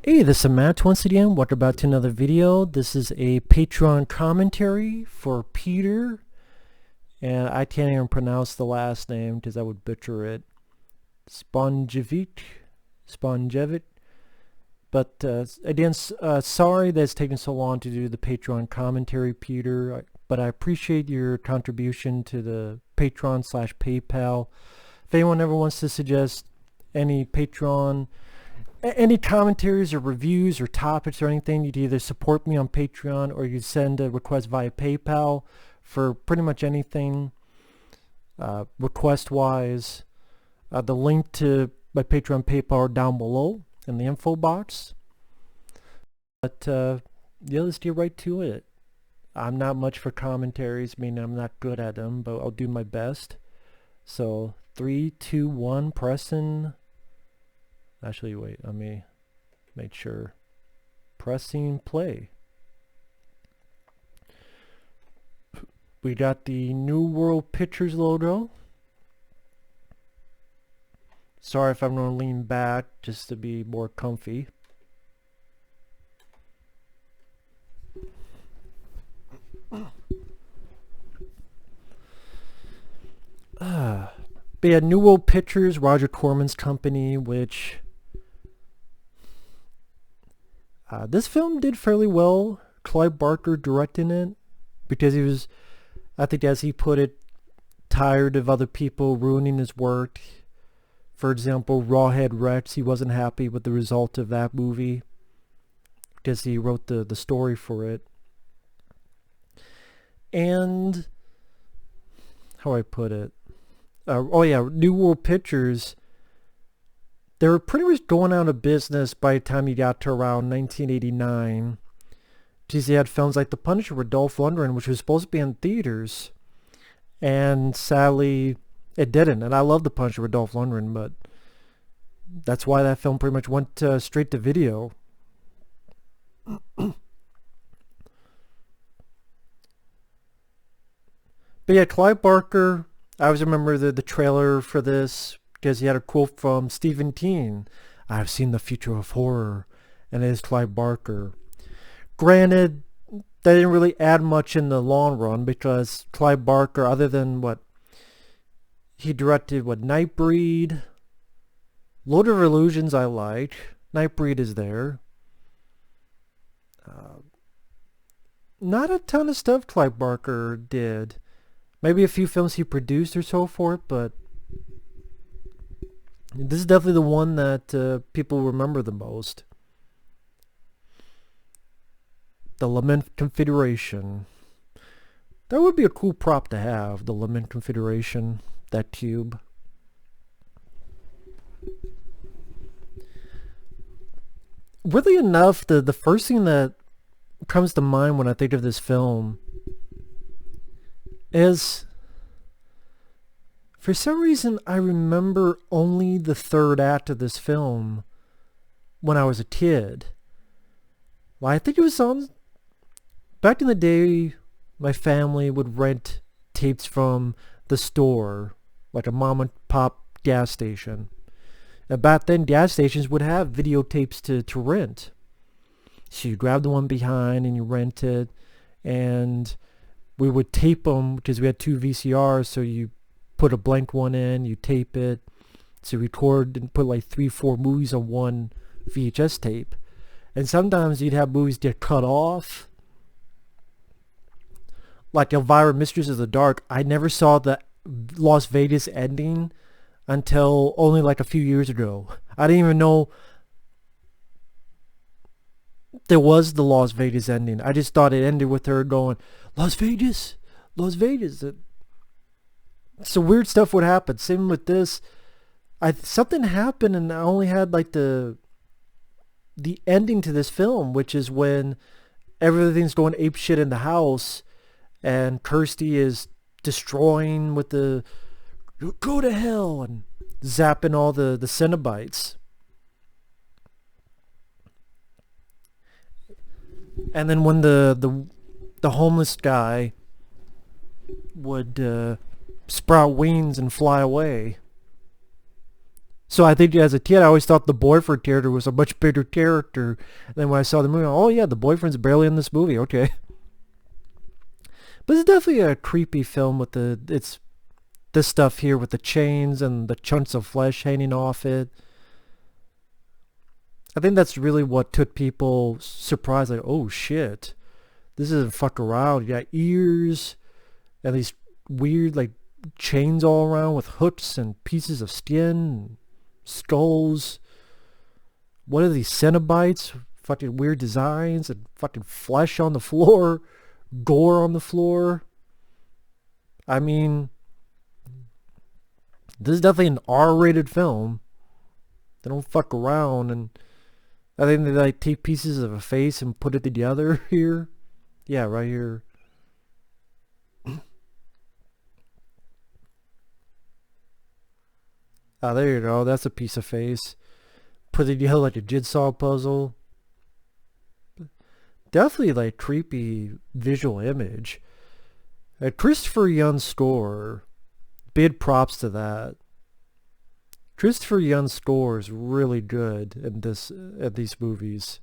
Hey, this is Matt once again. Welcome back to another video. This is a Patreon commentary for Peter. And I can't even pronounce the last name because I would butcher it. Sponjevic. But again, sorry that it's taken so long to do the Patreon commentary, Peter. But I appreciate your contribution to the Patreon/PayPal. If anyone ever wants to suggest any Patreon any commentaries or reviews or topics or anything, you'd either support me on Patreon or you send a request via PayPal for pretty much anything request wise. The link to my Patreon PayPal are down below in the info box. But yeah, let's get right to it. I'm not much for commentaries, meaning I'm not good at them, but I'll do my best. So 3, 2, 1, pressing. Actually, wait, let me make sure. Pressing play. We got the New World Pictures logo. Sorry if I'm going to lean back just to be more comfy. But yeah, New World Pictures, Roger Corman's company, which this film did fairly well. Clive Barker directing it because he was, I think as he put it, tired of other people ruining his work. For example, Rawhead Rex, he wasn't happy with the result of that movie because he wrote the story for it. And how do I put it? Oh yeah, New World Pictures, they were pretty much going out of business by the time you got to around 1989. Geez, they had films like The Punisher with Dolph Lundgren, which was supposed to be in theaters. And sadly, it didn't. And I love The Punisher with Dolph Lundgren, but that's why that film pretty much went straight to video. But yeah, Clive Barker, I always remember the trailer for this because he had a quote from Stephen King. "I've seen the future of horror," and it is Clive Barker. Granted, they didn't really add much in the long run because Clive Barker, other than what he directed, Nightbreed, Lord of Illusions I like. Nightbreed is there. Not a ton of stuff Clive Barker did. Maybe a few films he produced or so forth, but this is definitely the one that people remember the most. The Lament Confederation. That would be a cool prop to have, the Lament Confederation, that cube. Weirdly enough, the first thing that comes to mind when I think of this film is, for some reason, I remember only the third act of this film when I was a kid. Well, I think it was on, back in the day, my family would rent tapes from the store, like a mom and pop gas station. And back then, gas stations would have videotapes to rent. So you grab the one behind and you rent it, and we would tape them because we had 2 VCRs, so you put a blank one in, you tape it, so record and put like 3-4 movies on one VHS tape. And sometimes you'd have movies get cut off. Like Elvira, Mistress of the Dark, I never saw the Las Vegas ending until only like a few years ago. I didn't even know there was the Las Vegas ending. I just thought it ended with her going, "Las Vegas, Las Vegas." So weird stuff would happen. Same with this. Something happened and I only had like the ending to this film, which is when everything's going apeshit in the house and Kirsty is destroying with the "go to hell" and zapping all the Cenobites. And then when the homeless guy would sprout wings and fly away, So I think as a kid, I always thought the boyfriend character was a much bigger character. And then when I saw the movie, oh yeah, the boyfriend's barely in this movie. Okay, but it's definitely a creepy film with it's this stuff here with the chains and the chunks of flesh hanging off it. I think that's really what took people surprised. Like, oh shit, this isn't fuck around. You got ears and these weird like chains all around with hooks and pieces of skin, skulls. What are these Cenobites? Fucking weird designs and fucking flesh on the floor, gore on the floor. I mean, this is definitely an R-rated film. They don't fuck around, and I think they like take pieces of a face and put it together here. Yeah, right here. Ah, there you go. That's a piece of face. Put it together like a jigsaw puzzle. Definitely like creepy visual image. Christopher Young's score. Big props to that. Christopher Young's score is really good in these movies.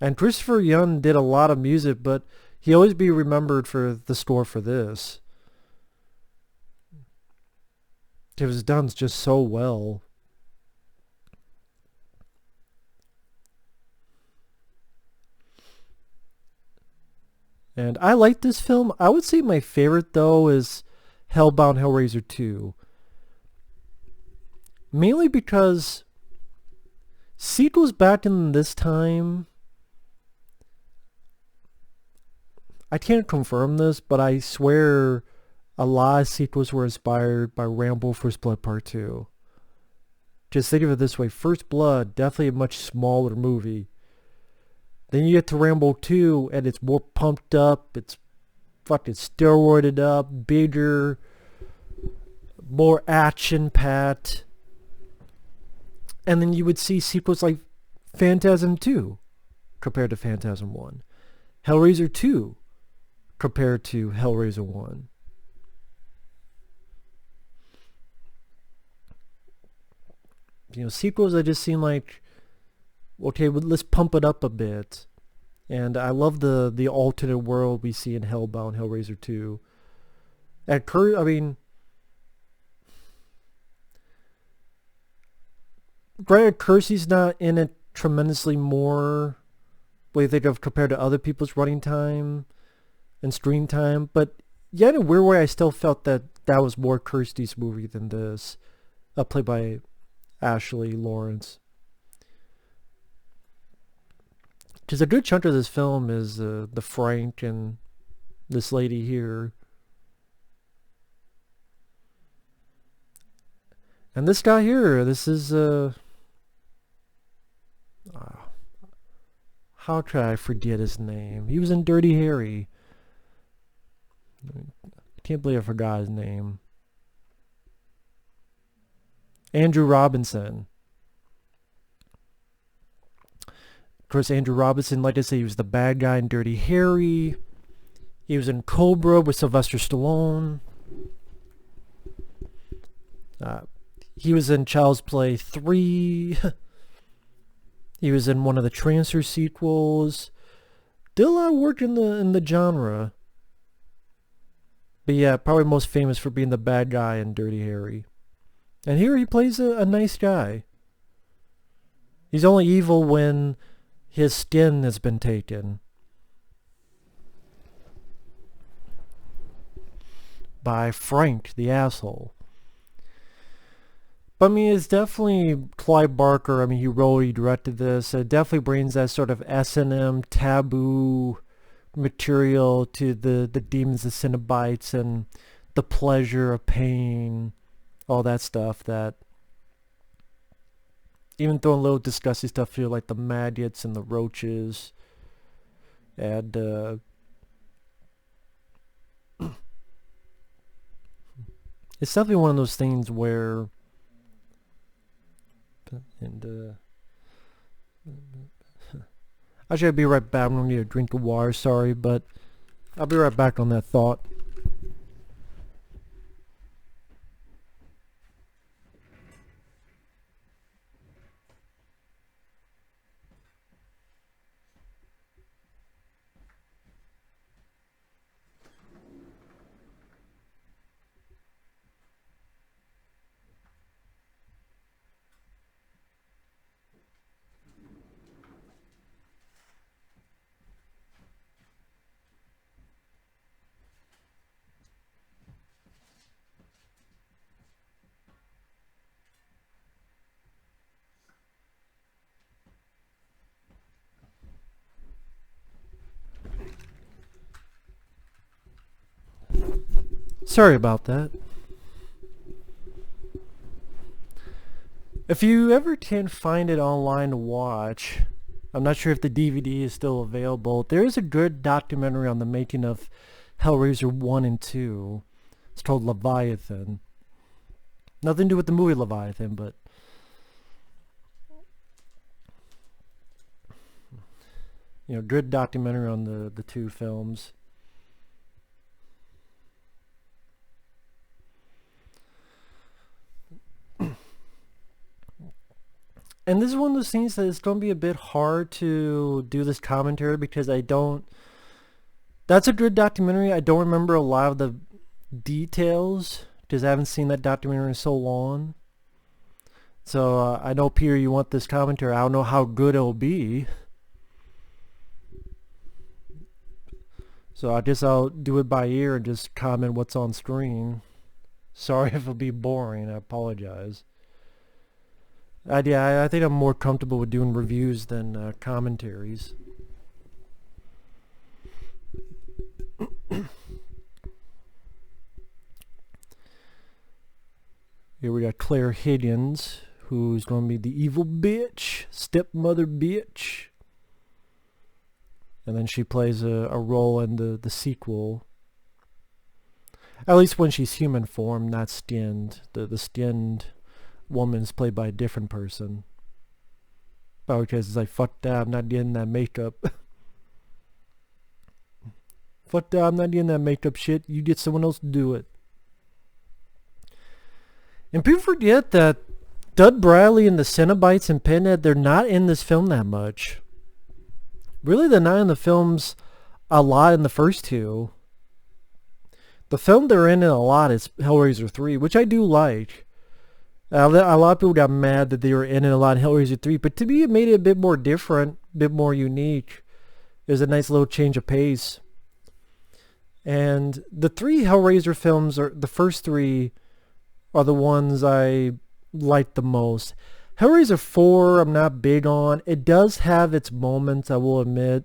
And Christopher Young did a lot of music, but he always be remembered for the score for this. It was done just so well. And I like this film. I would say my favorite, though, is Hellbound Hellraiser 2. Mainly because sequels back in this time, I can't confirm this, but I swear a lot of sequels were inspired by Rambo First Blood Part 2. Just think of it this way. First Blood, definitely a much smaller movie. Then you get to Rambo 2, and it's more pumped up. It's fucking steroided up, bigger, more action-packed. And then you would see sequels like Phantasm 2 compared to Phantasm 1. Hellraiser 2 compared to Hellraiser 1. You know, sequels that just seem like, okay, well, let's pump it up a bit. And I love the alternate world we see in Hellbound Hellraiser 2. I mean, granted, Kersey's not in it tremendously more, what do you think of compared to other people's running time and screen time, but yet in a weird way I still felt that was more Kirsty's movie than this, played by Ashley Lawrence. Because a good chunk of this film is the Frank and this lady here. And this guy here, this is how could I forget his name? He was in Dirty Harry. I can't believe I forgot his name. Andrew Robinson. Of course, Andrew Robinson, like I say, he was the bad guy in Dirty Harry. He was in Cobra with Sylvester Stallone. He was in Child's Play 3. He was in one of the Transfer sequels. Did a lot of work in the genre. But yeah, probably most famous for being the bad guy in Dirty Harry. And here he plays a nice guy. He's only evil when his skin has been taken by Frank, the asshole. But I mean, it's definitely Clive Barker. I mean, he directed this. It definitely brings that sort of S&M taboo material to the demons, the Cenobites, and the pleasure of pain, all that stuff. That even throwing little disgusting stuff here, like the maggots and the roaches, and it's definitely one of those things where, and actually, I'll be right back. I'm gonna need a drink of water. Sorry, but I'll be right back on that thought. Sorry about that. If you ever can find it online to watch, I'm not sure if the DVD is still available. There is a good documentary on the making of Hellraiser 1 and 2. It's called Leviathan. Nothing to do with the movie Leviathan, but good documentary on the two films. And this is one of those things that it's going to be a bit hard to do this commentary because that's a good documentary. I don't remember a lot of the details because I haven't seen that documentary in so long. So I know, Peter, you want this commentary. I don't know how good it'll be. So I guess I'll do it by ear and just comment what's on screen. Sorry if it'll be boring. I apologize. I think I'm more comfortable with doing reviews than commentaries. Here we got Claire Higgins, who's going to be the evil bitch, stepmother bitch. And then she plays a role in the sequel. At least when she's human form, not skinned. The skinned woman's played by a different person. Probably because it's like, fuck that, I'm not getting that makeup. Fuck that, I'm not getting that makeup shit. You get someone else to do it. And people forget that Doug Bradley and the Cenobites and Pinhead, they're not in this film that much. Really, they're not in the films a lot in the first two. The film they're in a lot is Hellraiser 3, which I do like. A lot of people got mad that they were in it a lot in Hellraiser 3, but to me it made it a bit more different, a bit more unique. It was a nice little change of pace. And the three Hellraiser films, the first three, are the ones I like the most. Hellraiser 4 I'm not big on. It does have its moments, I will admit.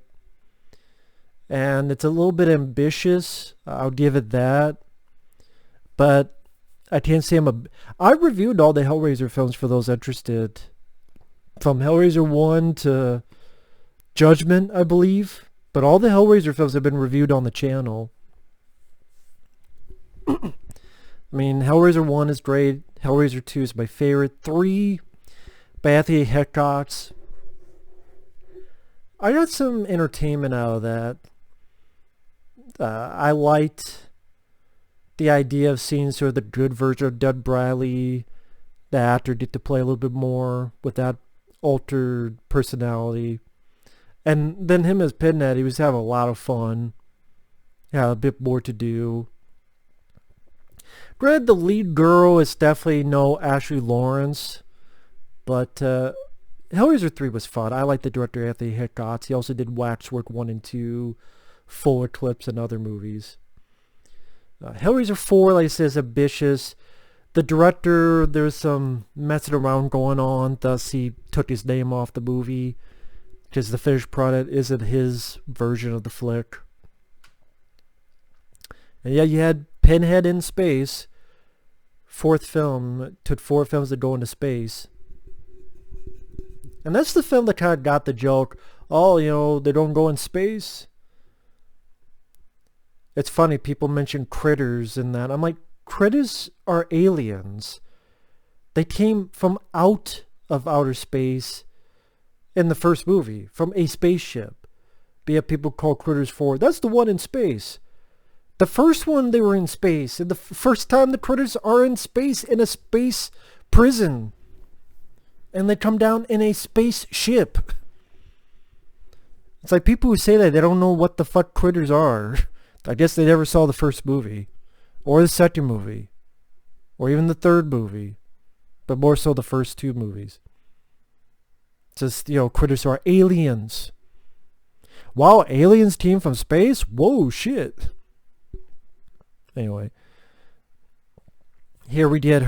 And it's a little bit ambitious. I'll give it that. But I can't say I reviewed all the Hellraiser films for those interested. From Hellraiser 1 to Judgment, I believe. But all the Hellraiser films have been reviewed on the channel. I mean, Hellraiser 1 is great. Hellraiser 2 is my favorite. 3 by Anthony Hitchcock's. I got some entertainment out of that. I liked the idea of seeing sort of the good version of Doug Bradley, the actor, get to play a little bit more with that altered personality. And then him as Pinhead, he was having a lot of fun. Yeah, a bit more to do. Granted, the lead girl is definitely no Ashley Lawrence, but Hellraiser 3 was fun. I like the director Anthony Hitchcock. He also did Waxwork 1 and 2, Full Eclipse, and other movies. Hellraiser 4, like I said, is ambitious. The director, there's some messing around going on, thus he took his name off the movie, because the finished product isn't his version of the flick. And yeah, you had Pinhead in space. Fourth film. It took 4 films to go into space. And that's the film that kind of got the joke. Oh, they don't go in space. It's funny, people mention critters in that. I'm like, critters are aliens. They came from out of outer space in the first movie, from a spaceship. But yet people call critters 4. That's the one in space. The first one, they were in space. And the first time the critters are in space, in a space prison. And they come down in a spaceship. It's like people who say that, they don't know what the fuck critters are. I guess they never saw the first movie. Or the second movie. Or even the third movie. But more so the first 2 movies. It's just, critters are aliens. Wow, aliens came from space? Whoa, shit. Anyway, here we get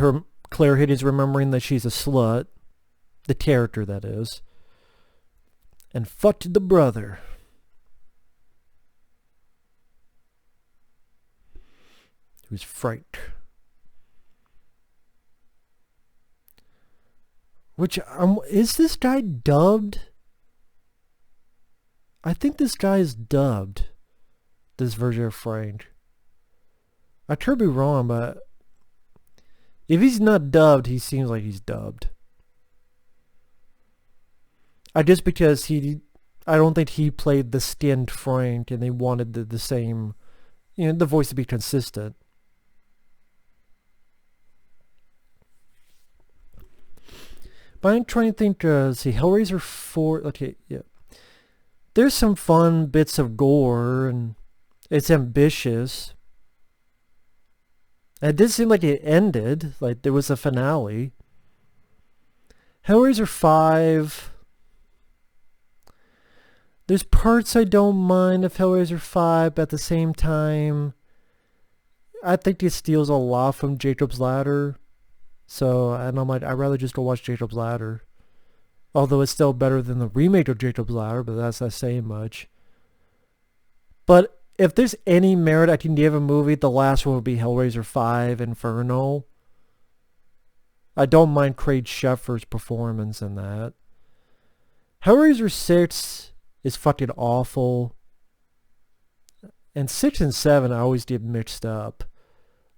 Claire Higgins remembering that she's a slut, the character that is, and fucked the brother. who's Frank. Which, is this guy dubbed? I think this guy is dubbed. This version of Frank. I could be wrong, but if he's not dubbed, he seems like he's dubbed. I guess because I don't think he played the skinned Frank, and they wanted the same, the voice to be consistent. But I'm trying to think, see, Hellraiser 4, okay, yeah. There's some fun bits of gore, and it's ambitious. And it did seem like it ended, like there was a finale. Hellraiser 5, there's parts I don't mind of Hellraiser 5, but at the same time, I think it steals a lot from Jacob's Ladder. So, and I'm like, I'd rather just go watch Jacob's Ladder. Although it's still better than the remake of Jacob's Ladder, but that's not saying much. But if there's any merit I can give a movie, the last one would be Hellraiser 5 Inferno. I don't mind Craig Sheffer's performance in that. Hellraiser 6 is fucking awful. And 6 and 7 I always get mixed up.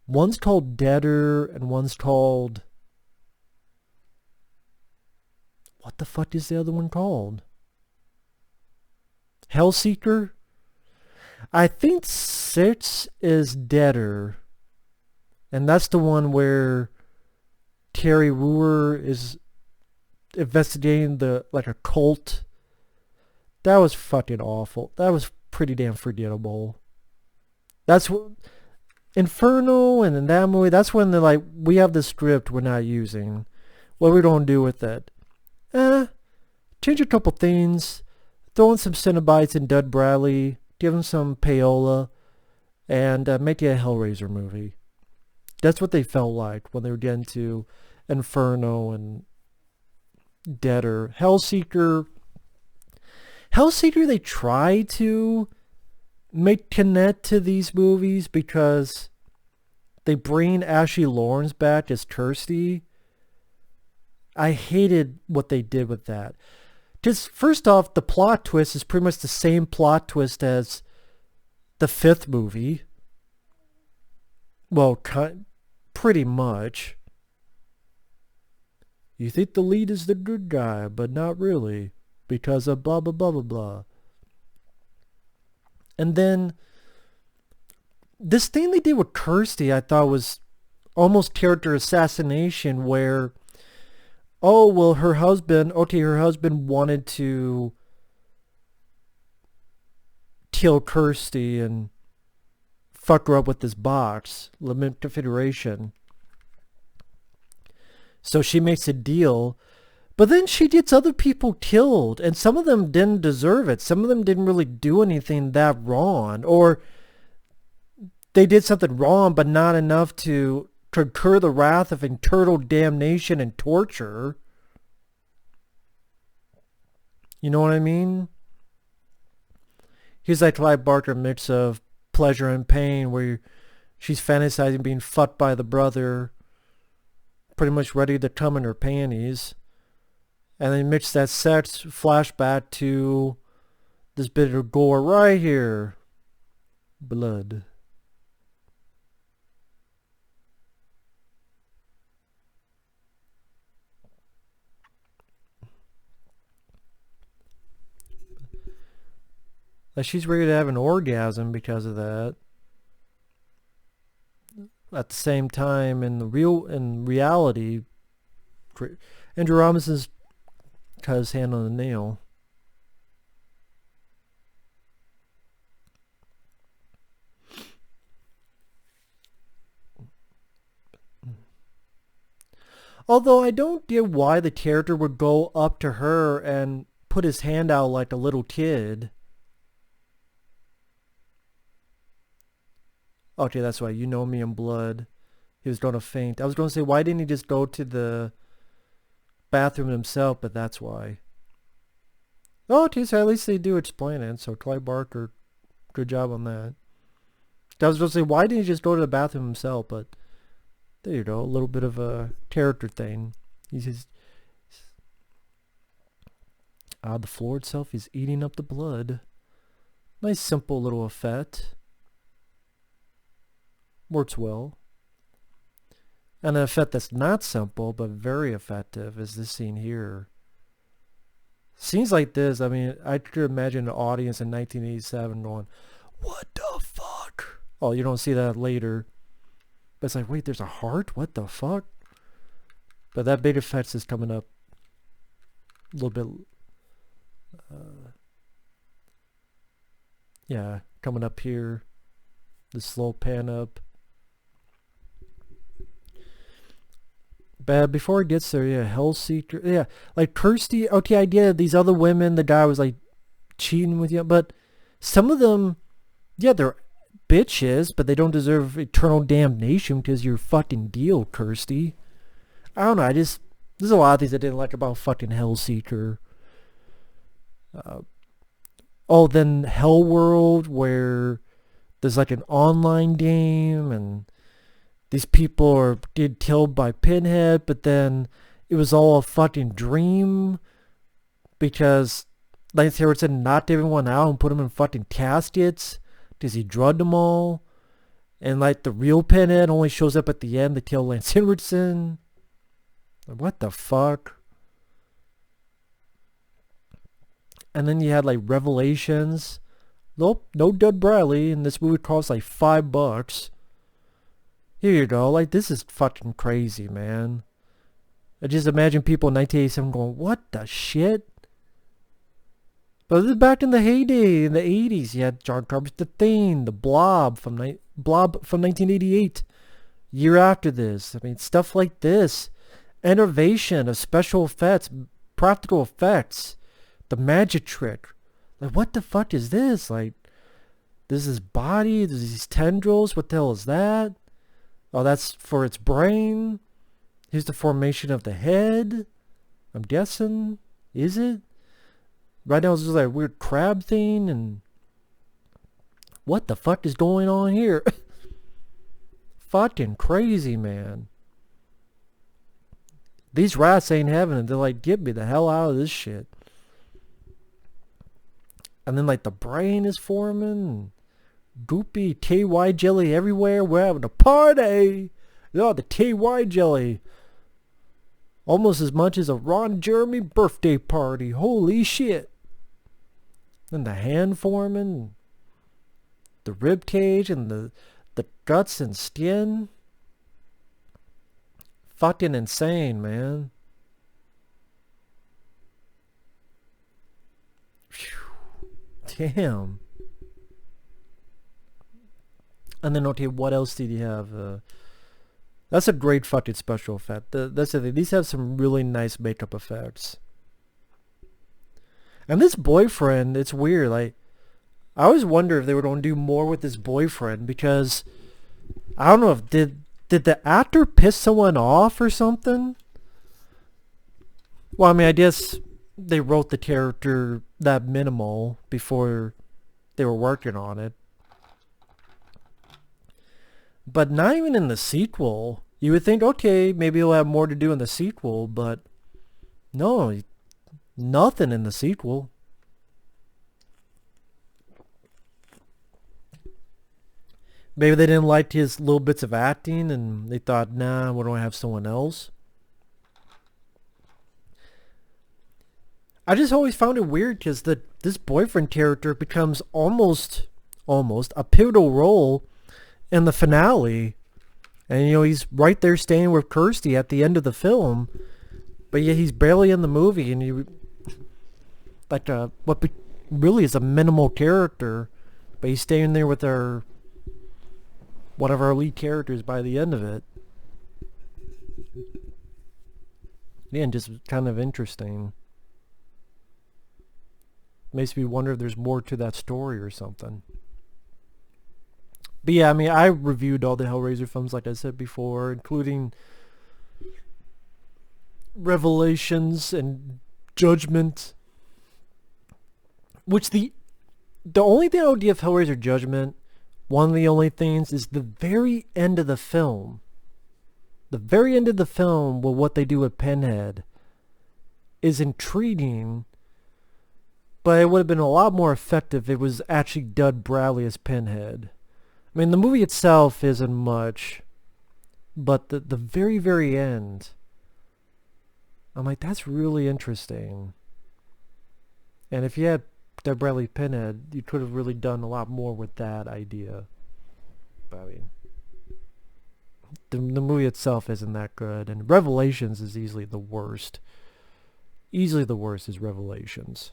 One's called Deader and one's called... What the fuck is the other one called? Hellseeker? I think 6 is Deader. And that's the one where Terry Wooer is investigating like a cult. That was fucking awful. That was pretty damn forgettable. That's what... Inferno and in that movie, that's when they're like, we have the script we're not using. What are we going to do with it? Change a couple things. Throw in some Cenobites and Dud Bradley. Give him some payola. And make it a Hellraiser movie. That's what they felt like when they were getting to Inferno and Deader. Hellseeker, they tried to make connect to these movies because they bring Ashley Lawrence back as Kirsty. I hated what they did with that. Just first off, the plot twist is pretty much the same plot twist as the 5th movie. Well, pretty much. You think the lead is the good guy, but not really, because of blah blah blah blah blah. And then this thing they did with Kirsty I thought was almost character assassination, where, oh, well, her husband wanted to kill Kirsty and fuck her up with this box, Lament Confederation. So she makes a deal, but then she gets other people killed, and some of them didn't deserve it. Some of them didn't really do anything that wrong, or they did something wrong, but not enough to incur the wrath of eternal damnation and torture. You know what I mean? He's like Clive Barker mix of pleasure and pain, where she's fantasizing being fucked by the brother, pretty much ready to come in her panties. And then mix that sex flashback to this bit of gore right here. Blood. Like she's ready to have an orgasm because of that. At the same time, in reality, Andrew Robinson's cut his hand on the nail. Although I don't get why the character would go up to her and put his hand out like a little kid. Okay, that's why. You know me in blood. He was going to faint. I was going to say, why didn't he just go to the bathroom himself? But that's why. Oh, okay, so at least they do explain it. So Clive Barker, good job on that. I was going to say, why didn't he just go to the bathroom himself? But there you go, a little bit of a character thing. He's just... the floor itself is eating up the blood. Nice simple little effect. Works well. And an effect that's not simple, but very effective, is this scene here. Scenes like this, I mean, I could imagine an audience in 1987 going, what the fuck? Oh, you don't see that later. But it's like, wait, there's a heart? What the fuck? But that big effects is coming up a little bit... yeah, coming up here. The slow pan up. But before it gets there, yeah, Hellseeker. Yeah, like Kirsty, okay, I get it. These other women, the guy was like cheating with you. But some of them, yeah, they're bitches, but they don't deserve eternal damnation because you're fucking deal, Kirsty. I don't know, there's a lot of things I didn't like about fucking Hellseeker. Then Hell World, where there's like an online game and these people are getting killed by Pinhead, but then it was all a fucking dream because Lance Henriksen knocked everyone out and put them in fucking caskets because he drugged them all. And like the real Pinhead only shows up at the end to kill Lance Henriksen. What the fuck? And then you had like Revelations. Nope, no Doug Bradley, and this movie costs like $5. Here you go, like this is fucking crazy, man. I just imagine people in 1987 going, what the shit? But this is back in the heyday, in the 80s. You had John Carpenter's The Thing, The Blob from 1988. Year after this. I mean, stuff like this. Innovation of special effects, practical effects. The magic trick. Like, what the fuck is this? Like, this is body, there's these tendrils, what the hell is that? Oh, that's for its brain. Here's the formation of the head. I'm guessing. Is it? Right now it's just like a weird crab thing, and what the fuck is going on here? Fucking crazy, man. These rats ain't having it. They're like, get me the hell out of this shit. And then like the brain is forming. Goopy KY jelly everywhere. We're having a party. Oh, the KY jelly. Almost as much as a Ron Jeremy birthday party. Holy shit. And the hand forming. The rib cage and the guts and skin. Fucking insane, man. Phew. Damn. And then, okay, what else did you have? That's a great fucking special effect. That's the thing. These have some really nice makeup effects. And this boyfriend, it's weird. Like, I always wonder if they were going to do more with this boyfriend because I don't know if did the actor piss someone off or something? Well, I mean, I guess they wrote the character that minimal before they were working on it. But not even in the sequel. You would think, okay, maybe he'll have more to do in the sequel, but no, nothing in the sequel. Maybe they didn't like his little bits of acting and they thought, nah, we're going to have someone else. I just always found it weird because this boyfriend character becomes almost a pivotal role in the finale. And, you know, he's right there staying with Kirsty at the end of the film. But yet he's barely in the movie. And you, like, what really is a minimal character. But he's staying there with one of our lead characters by the end of it. Yeah, and just kind of interesting. Makes me wonder if there's more to that story or something. But yeah, I mean, I reviewed all the Hellraiser films, like I said before, including Revelations and Judgment. Which the only thing I would give Hellraiser Judgment one of the only things is the very end of the film. The very end of the film, with what they do with Pinhead, is intriguing, but it would have been a lot more effective if it was actually Dud Bradley as Pinhead. I mean, the movie itself isn't much, but the very, very end, I'm like, that's really interesting. And if you had Dud Bradley Pinhead, you could have really done a lot more with that idea. But I mean, the movie itself isn't that good, and Revelations is easily the worst. Easily the worst is Revelations.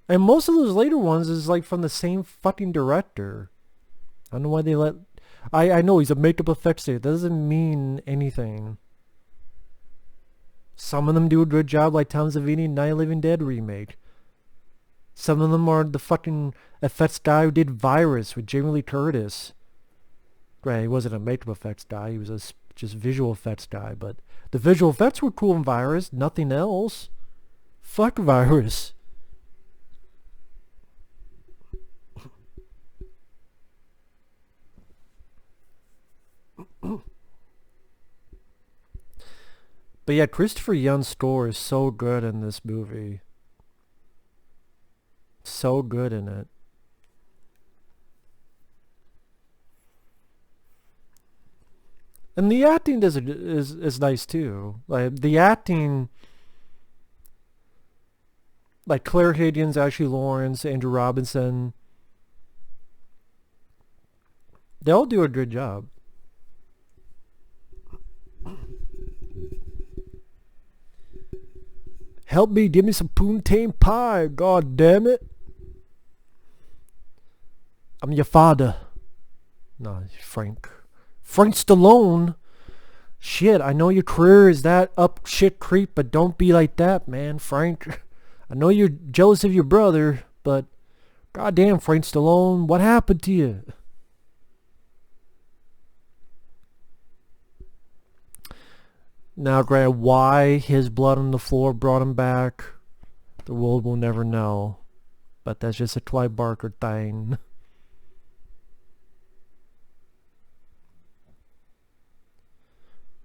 And most of those later ones is like from the same fucking director. I don't know why they let... I know he's a makeup effects dude. That doesn't mean anything. Some of them do a good job, like Tom Savini Night of the Living Dead remake. Some of them are the fucking effects guy who did Virus with Jamie Lee Curtis. Right, he wasn't a makeup effects guy. He was a just visual effects guy. But the visual effects were cool in Virus. Nothing else. Fuck Virus. But yeah, Christopher Young's score is so good in this movie. So good in it. And the acting is nice too. Like the acting, like Claire Higgins, Ashley Lawrence, Andrew Robinson, they all do a good job. Help me, give me some poontang pie, god damn it. I'm your father. No, Frank Stallone. Shit, I know your career is that up shit creep, but don't be like that, man, Frank. I know you're jealous of your brother, but goddamn, Frank Stallone, what happened to you? Now, granted, why his blood on the floor brought him back, the world will never know. But that's just a Clive Barker thing.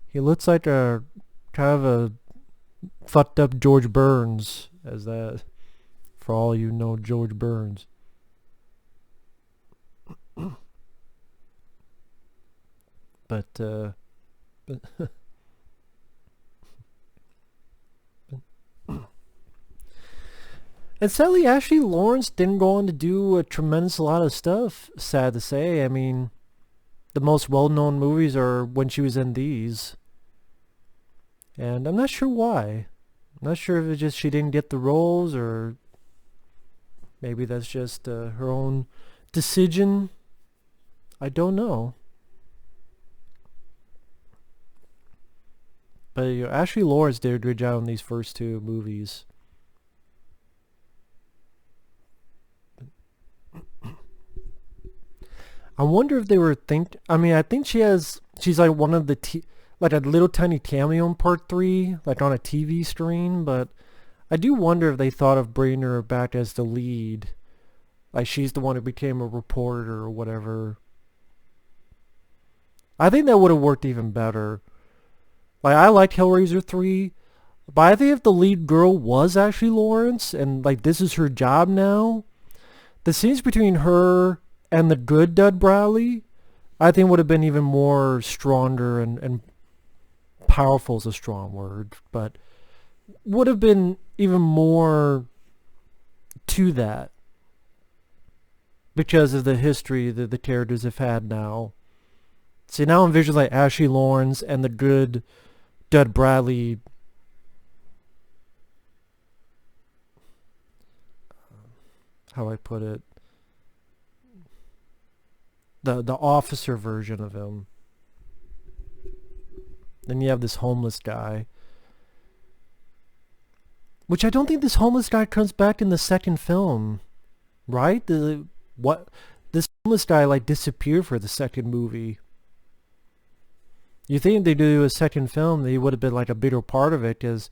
He looks like a kind of a fucked up George Burns, as that, for all you know, George Burns. But and sadly, Ashley Lawrence didn't go on to do a tremendous lot of stuff, sad to say. I mean, the most well-known movies are when she was in these. And I'm not sure why. I'm not sure if it's just she didn't get the roles, or maybe that's just her own decision. I don't know. But Ashley Lawrence did a good job in these first two movies. I wonder if they were I mean, I think she's like one of the like a little tiny cameo in part 3, like on a TV screen, but I do wonder if they thought of bringing her back as the lead. Like she's the one who became a reporter or whatever. I think that would have worked even better. Like I liked Hellraiser 3, but I think if the lead girl was Ashley Lawrence and like this is her job now, the scenes between her and the good Dud Bradley, I think would have been even more stronger and powerful is a strong word, but would have been even more to that because of the history that the characters have had now. See, now I'm visualizing like Ashley Lawrence and the good Dud Bradley. How do I put it? The officer version of him. Then you have this homeless guy. Which I don't think this homeless guy comes back in the second film. Right? This homeless guy like disappeared for the second movie. You think they do a second film, he would have been like a bigger part of it, because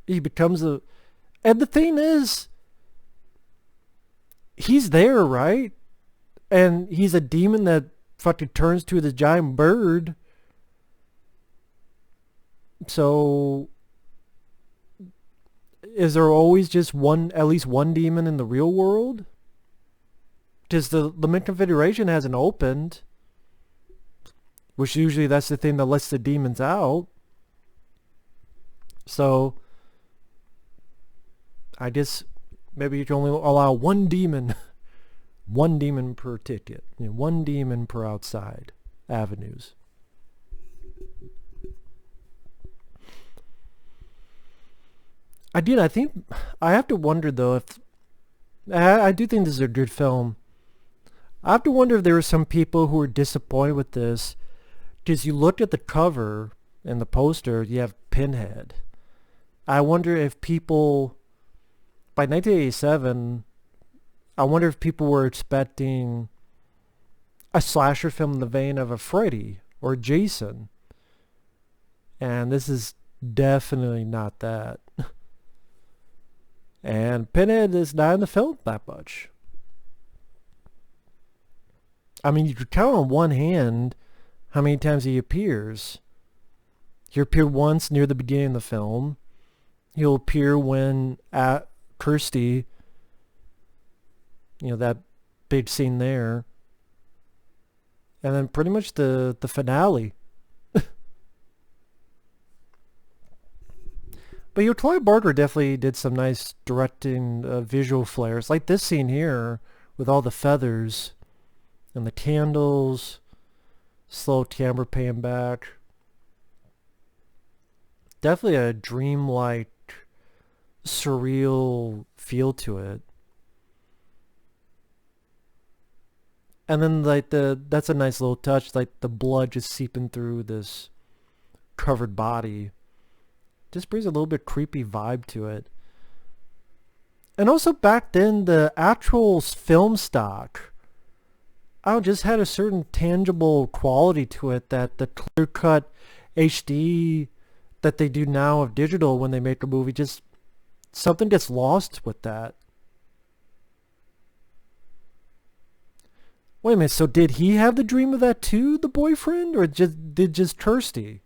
he becomes a... And the thing is, he's there, right? And he's a demon that fucking turns to this giant bird. So is there always just one, at least one demon in the real world? Because the Mid Confederation hasn't opened, which usually that's the thing that lets the demons out. So I guess maybe you can only allow one demon, one demon per ticket, one demon per outside avenues. I think I have to wonder though if I do think this is a good film. I have to wonder if there were some people who were disappointed with this because you looked at the cover and the poster, you have Pinhead. I wonder if people by 1987, I wonder if people were expecting a slasher film in the vein of a Freddy or Jason, and this is definitely not that. And Pinhead is not in the film that much. I mean, you could count on one hand how many times he appears. He appeared once near the beginning of the film. He'll appear when at Kirsty, that big scene there. And then pretty much the finale. But Clive Barker definitely did some nice directing visual flares. Like this scene here with all the feathers and the candles, slow camera pan back. Definitely a dreamlike, surreal feel to it. And then that's a nice little touch, like the blood just seeping through this covered body. Just brings a little bit creepy vibe to it. And also back then, the actual film stock, just had a certain tangible quality to it that the clear-cut HD that they do now of digital when they make a movie, just something gets lost with that. Wait a minute, so did he have the dream of that too, the boyfriend? Or did just Kirsty?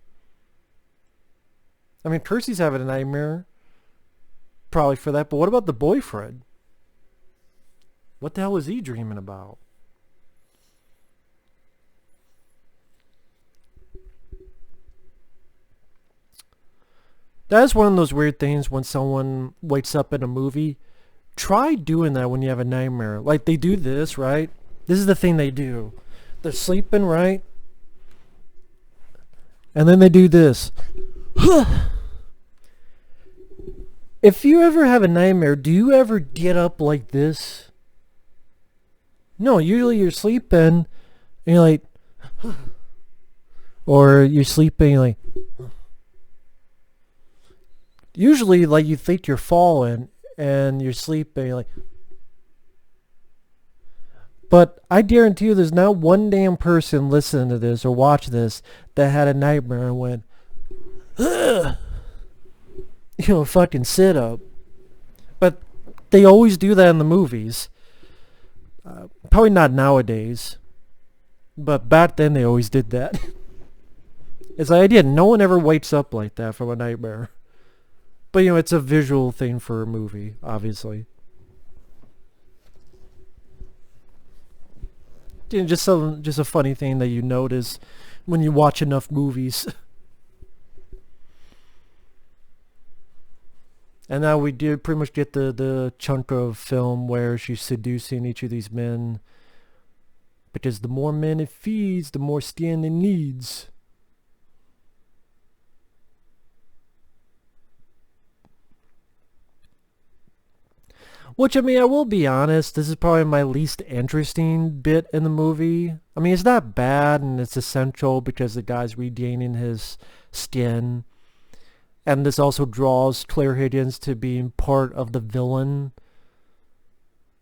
I mean, Kirsty's having a nightmare probably for that, but what about the boyfriend? What the hell was he dreaming about? That is one of those weird things when someone wakes up in a movie. Try doing that when you have a nightmare. Like they do this, right? This is the thing they do. They're sleeping, right? And then they do this. If you ever have a nightmare, do you ever get up like this? No, usually you're sleeping and you're like, or you're sleeping you're like, usually like you think you're falling and you're sleeping you're like, but I guarantee you there's not one damn person listening to this or watch this that had a nightmare and went, ugh. Fucking sit up. But they always do that in the movies. Probably not nowadays. But back then they always did that. It's like, no one ever wakes up like that from a nightmare. But it's a visual thing for a movie, obviously. Just a funny thing that you notice when you watch enough movies. And now we do pretty much get the chunk of film where she's seducing each of these men. Because the more men it feeds, the more skin it needs. Which, I mean, I will be honest, this is probably my least interesting bit in the movie. I mean, it's not bad and it's essential because the guy's regaining his skin. And this also draws Claire Higgins to being part of the villain.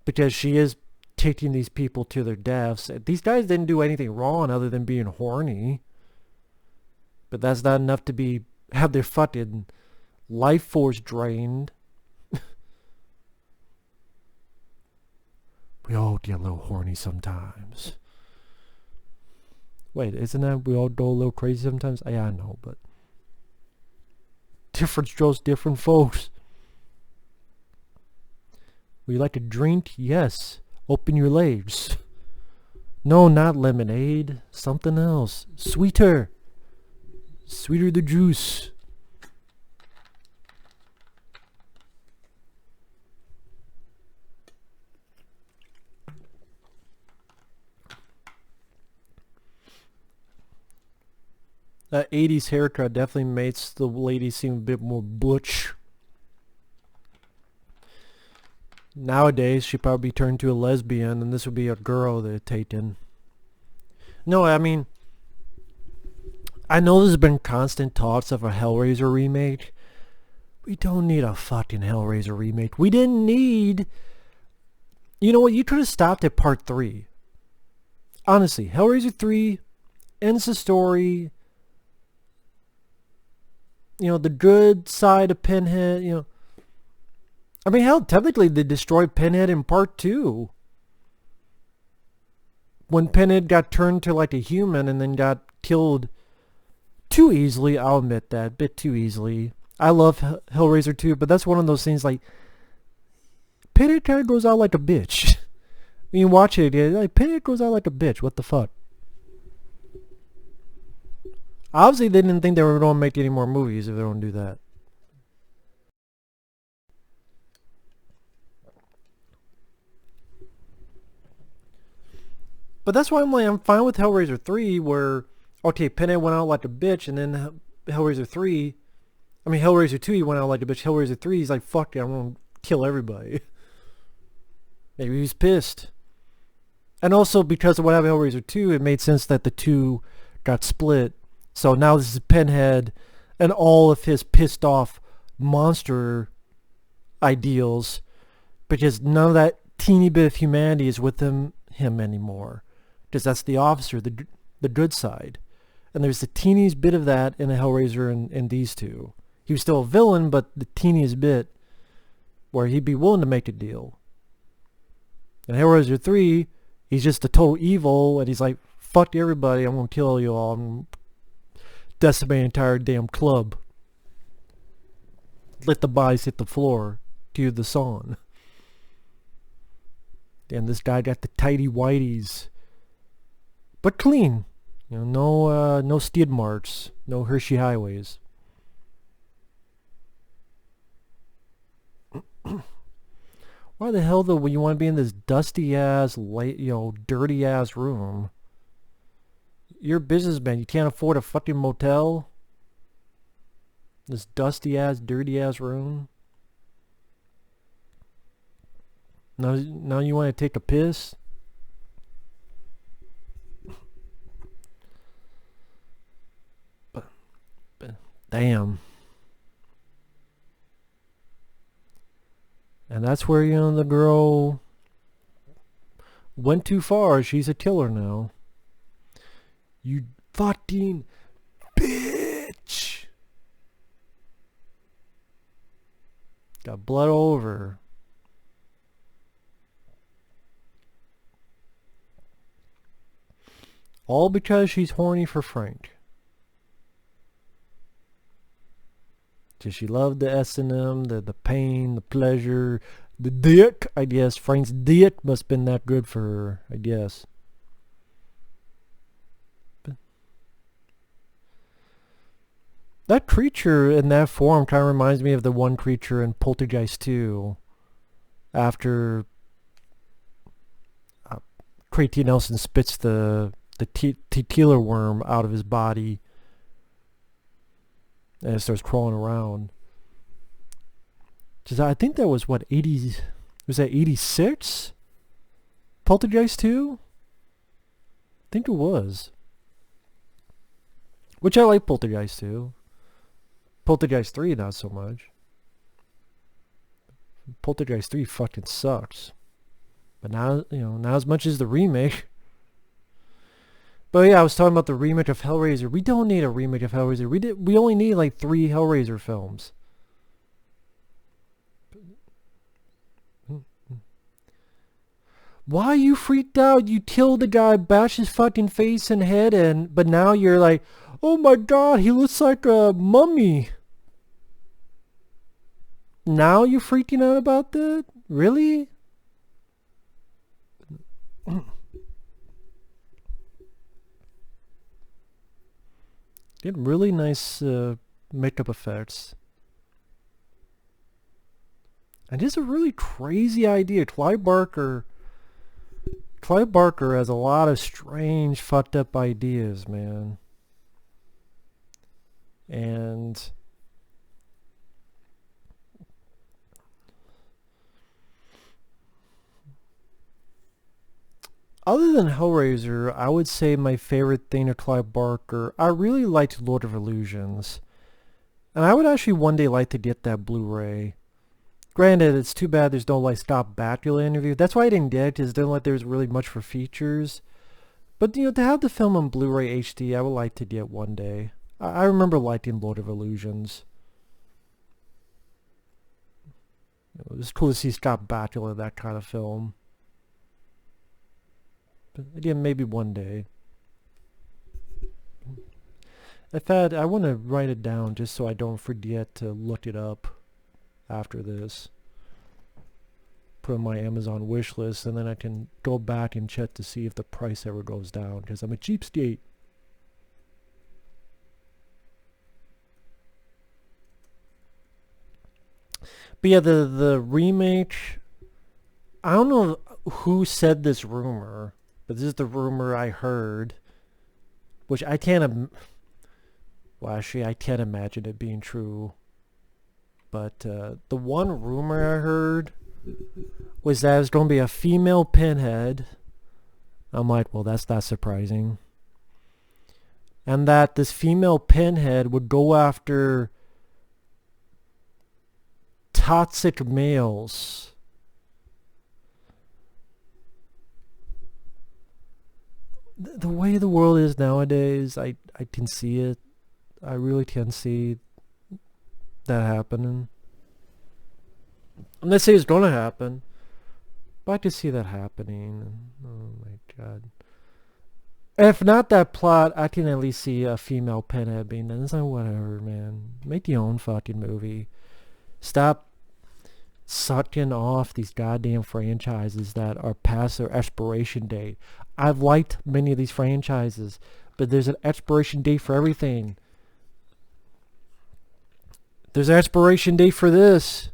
Because she is taking these people to their deaths. These guys didn't do anything wrong other than being horny. But that's not enough to have their fucking life force drained. We all get a little horny sometimes. Wait, isn't that we all go a little crazy sometimes? Yeah, I know, but different strokes, different folks. Would you like a drink? Yes. Open your legs. No, not lemonade. Something else. Sweeter. Sweeter the juice. That 80s haircut definitely makes the lady seem a bit more butch. Nowadays, she'd probably turn to a lesbian, and this would be a girl that taken. No, I mean, I know there's been constant talks of a Hellraiser remake. We don't need a fucking Hellraiser remake. We didn't need... You know what? You could have stopped at part 3. Honestly, Hellraiser 3 ends the story. You know, the good side of Pinhead, you know. I mean, hell, technically they destroyed Pinhead in part 2. When Pinhead got turned to like a human and then got killed too easily. I'll admit that, a bit too easily. I love Hellraiser 2, but that's one of those things like, Pinhead kind of goes out like a bitch. When you watch it, like, Pinhead goes out like a bitch. What the fuck? Obviously, they didn't think they were going to make any more movies if they don't do that. But that's why I'm like, I'm fine with Hellraiser 3, where, okay, Pinhead went out like a bitch, and then Hellraiser 2, he went out like a bitch. Hellraiser 3, he's like, fuck it, I'm going to kill everybody. Maybe he's pissed. And also, because of what happened in Hellraiser 2, it made sense that the two got split. So now this is Pinhead and all of his pissed off monster ideals, because none of that teeny bit of humanity is with him anymore. Because that's the officer, the good side. And there's the teeniest bit of that in a Hellraiser and these two. He was still a villain, but the teeniest bit where he'd be willing to make a deal. In Hellraiser 3, he's just a total evil, and he's like, fuck everybody, I'm going to kill you all. I'm decimate the entire damn club. Let the bodies hit the floor. Cue the song. And this guy got the tidy whities. But clean. You know, no skid marks. No Hershey highways. Why the hell though would you want to be in this dusty ass, dirty ass room? You're a businessman. You can't afford a fucking motel? This dusty ass, dirty ass room? Now you want to take a piss? But damn. And that's where, you know, the girl went too far. She's a killer now. You fucking bitch. Got blood all over her. All because she's horny for Frank. Because she loved the S&M, the pain, the pleasure, the dick, I guess. Frank's dick must have been that good for her, I guess. But that creature in that form kind of reminds me of the one creature in Poltergeist 2. After Craig T. Nelson spits the titular worm out of his body and it starts crawling around. I think that was what, 80s, was that 86? Poltergeist 2? I think it was. Which I like Poltergeist 2. Poltergeist 3 not so much. Poltergeist 3 fucking sucks. But now, you know, not as much as the remake. But yeah, I was talking about the remake of Hellraiser. We don't need a remake of Hellraiser. We only need like 3 Hellraiser films. Why are you freaked out? You killed the guy, bashed his fucking face and head in, but now you're like, oh my god, he looks like a mummy. Now you're freaking out about that? Really? Did really nice makeup effects. And it's a really crazy idea. Clive Barker has a lot of strange, fucked up ideas, man. And other than Hellraiser, I would say my favorite thing of Clive Barker, I really liked Lord of Illusions. And I would actually one day like to get that Blu-ray. Granted, it's too bad there's no like Stop Bakula interview. That's why I didn't get it, because it didn't like there's really much for features. But to have the film on Blu-ray HD, I would like to get one day. I remember liking Lord of Illusions. It was cool to see Stop Bakula, that kind of film. But again, maybe one day. In fact, I want to write it down just so I don't forget to look it up after this. Put on my Amazon wish list, and then I can go back and check to see if the price ever goes down, because I'm a cheapskate. But yeah, the remake, I don't know who said this rumor, but this is the rumor I heard, which I can't, well actually I can't imagine it being true. But the one rumor I heard was that it was going to be a female Pinhead. I'm like, well, that's not surprising. And that this female Pinhead would go after toxic males. The way the world is nowadays, I can see it. I really can see that happening. I'm not saying it's gonna happen, but I can see that happening. Oh my god. If not that plot, I can at least see a female Pinhead being done. It's like, whatever, man. Make your own fucking movie. Stop sucking off these goddamn franchises that are past their expiration date. I've liked many of these franchises, but there's an expiration date for everything. There's an expiration date for this.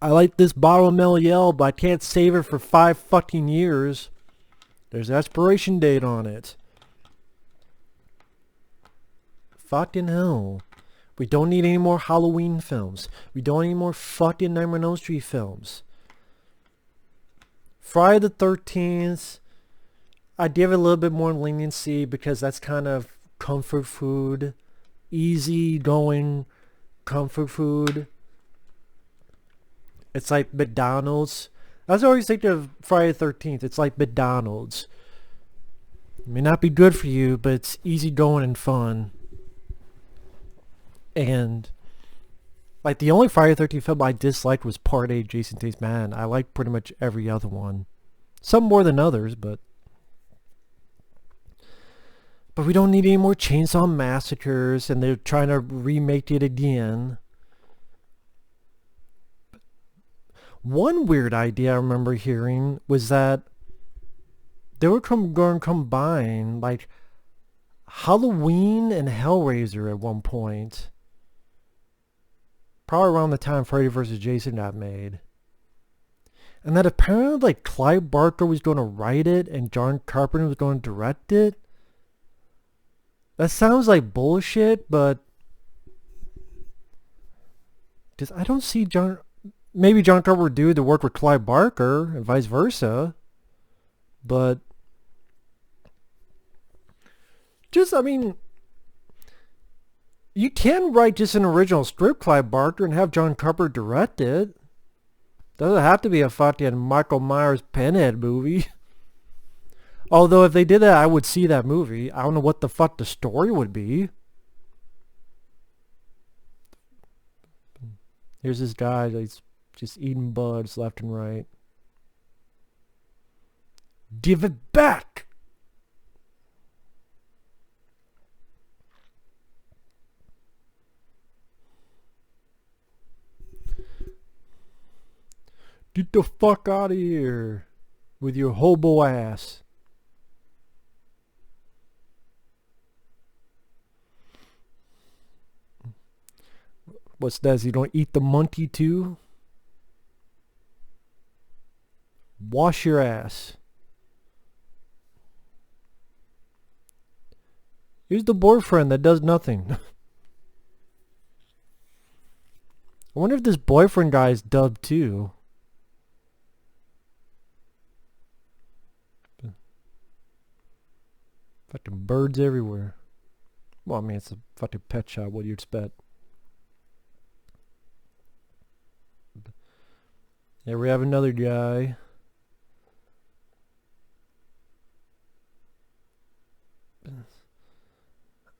I like this bottle of Meliel, but I can't save it for 5 fucking years. There's an expiration date on it. Fucking hell. We don't need any more Halloween films. We don't need more fucking Nightmare on Elm Street films. Friday the 13th, I give it a little bit more leniency because that's kind of comfort food. Easy going comfort food. It's like McDonald's. I always think of Friday the 13th. It's like McDonald's. It may not be good for you, but it's easy going and fun. And like the only Friday the 13th film I disliked was Part 8, Jason Takes Man. I liked pretty much every other one. Some more than others, but we don't need any more Chainsaw Massacres, and they're trying to remake it again. One weird idea I remember hearing was that they were going to combine like Halloween and Hellraiser at one point. Probably around the time Freddy vs. Jason got made. And that apparently like Clive Barker was going to write it and John Carpenter was going to direct it. That sounds like bullshit, but because I don't see maybe John Carpenter would do to work with Clive Barker and vice versa, but just, I mean, you can write just an original script, Clive Barker, and have John Carpenter direct it. Doesn't have to be a fucking Michael Myers Pinhead movie. Although if they did that, I would see that movie. I don't know what the fuck the story would be. Here's this guy that's just eating buds left and right. Give it back! Get the fuck out of here with your hobo ass. What's that? You don't eat the munty too? Wash your ass. Here's the boyfriend that does nothing. I wonder if this boyfriend guy is dubbed too. Fucking birds everywhere. Well, I mean, it's a fucking pet shop. What do you expect? Here we have another guy.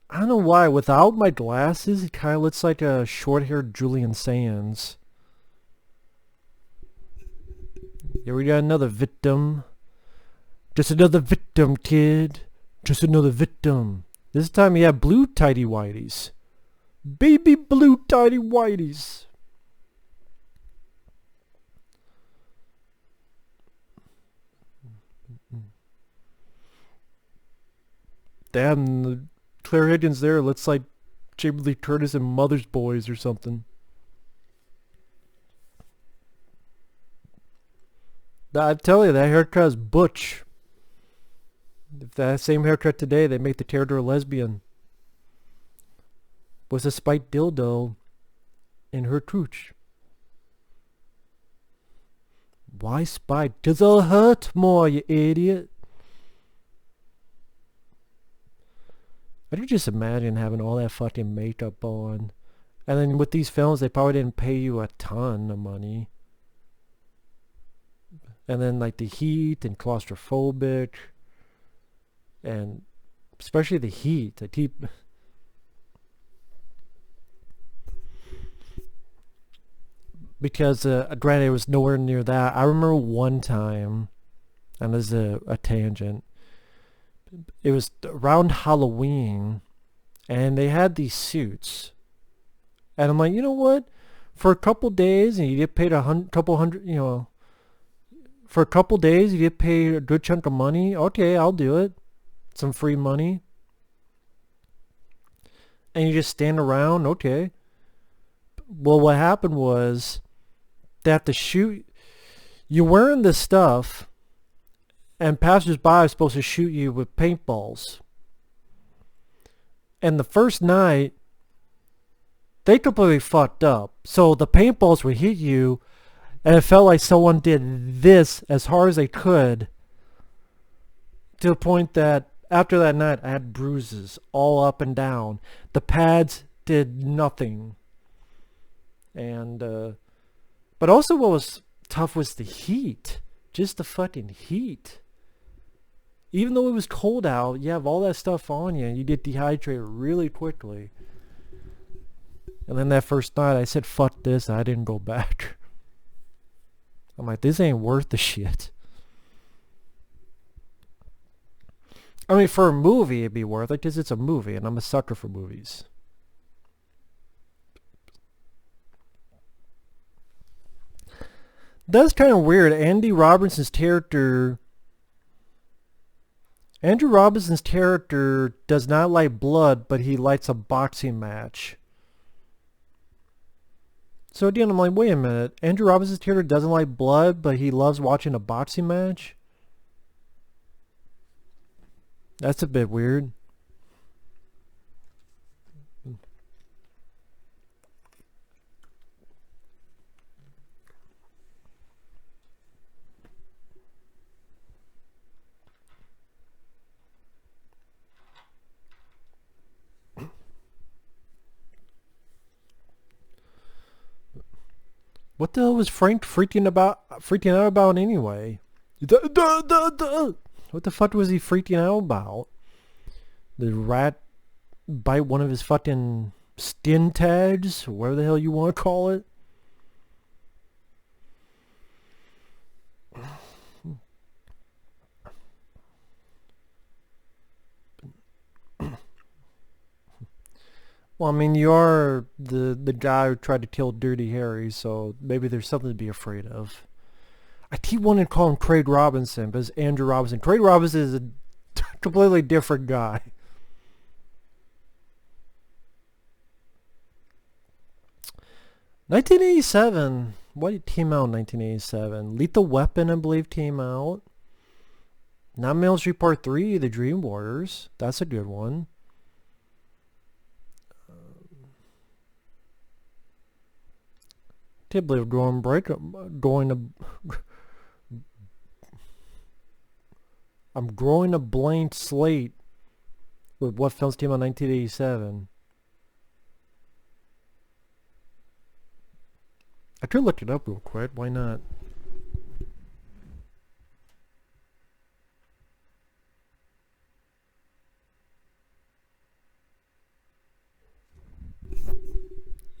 I don't know why. Without my glasses, he kind of looks like a short-haired Julian Sands. Here we got another victim. Just another victim, kid. Just another victim. This time he had blue tidy whities. Baby blue tidy whities. Damn, the Claire Higgins there looks like Jamie Lee Curtis and Mother's Boys or something. I tell you, that haircut is butch. If that same haircut today, they make the character a lesbian. Was a spiked dildo in her crotch. Why spiked? 'Cause it'll hurt more, you idiot. I could just imagine having all that fucking makeup on. And then with these films, they probably didn't pay you a ton of money. And then like the heat and claustrophobic. And especially the heat. I keep... Because granted, it was nowhere near that. I remember one time, and this is a tangent. It was around Halloween, and they had these suits, and I'm like, you know what? For a couple days, and you get paid couple hundred, you know. For a couple days, you get paid a good chunk of money. Okay, I'll do it. Some free money, and you just stand around. Okay. Well, what happened was they have to shoot. You're wearing this stuff. And passersby are supposed to shoot you with paintballs. And the first night, they completely fucked up. So the paintballs would hit you, and it felt like someone did this as hard as they could. To the point that after that night, I had bruises all up and down. The pads did nothing. And, but also what was tough was the heat. Just the fucking heat. Even though it was cold out, you have all that stuff on you, and you get dehydrated really quickly. And then that first night, I said, fuck this, I didn't go back. I'm like, this ain't worth the shit. I mean, for a movie, it'd be worth it, because it's a movie, and I'm a sucker for movies. That's kind of weird. Andrew Robinson's character does not like blood, but he likes a boxing match. So again, I'm like, wait a minute. Andrew Robinson's character doesn't like blood, but he loves watching a boxing match? That's a bit weird. What the hell was Frank freaking out about anyway? What the fuck was he freaking out about? The rat bite one of his fucking skin tags, whatever the hell you want to call it. Well, I mean, you are the guy who tried to kill Dirty Harry, so maybe there's something to be afraid of. I keep wanting to call him Craig Robinson, but it's Andrew Robinson. Craig Robinson is a completely different guy. 1987. What came out in 1987? Lethal Weapon, I believe, came out. Not Mail Street Part 3, The Dream Warriors. That's a good one. Can't believe going to I'm growing a blank slate with what films came out in 1987. I could look it up real quick. Why not?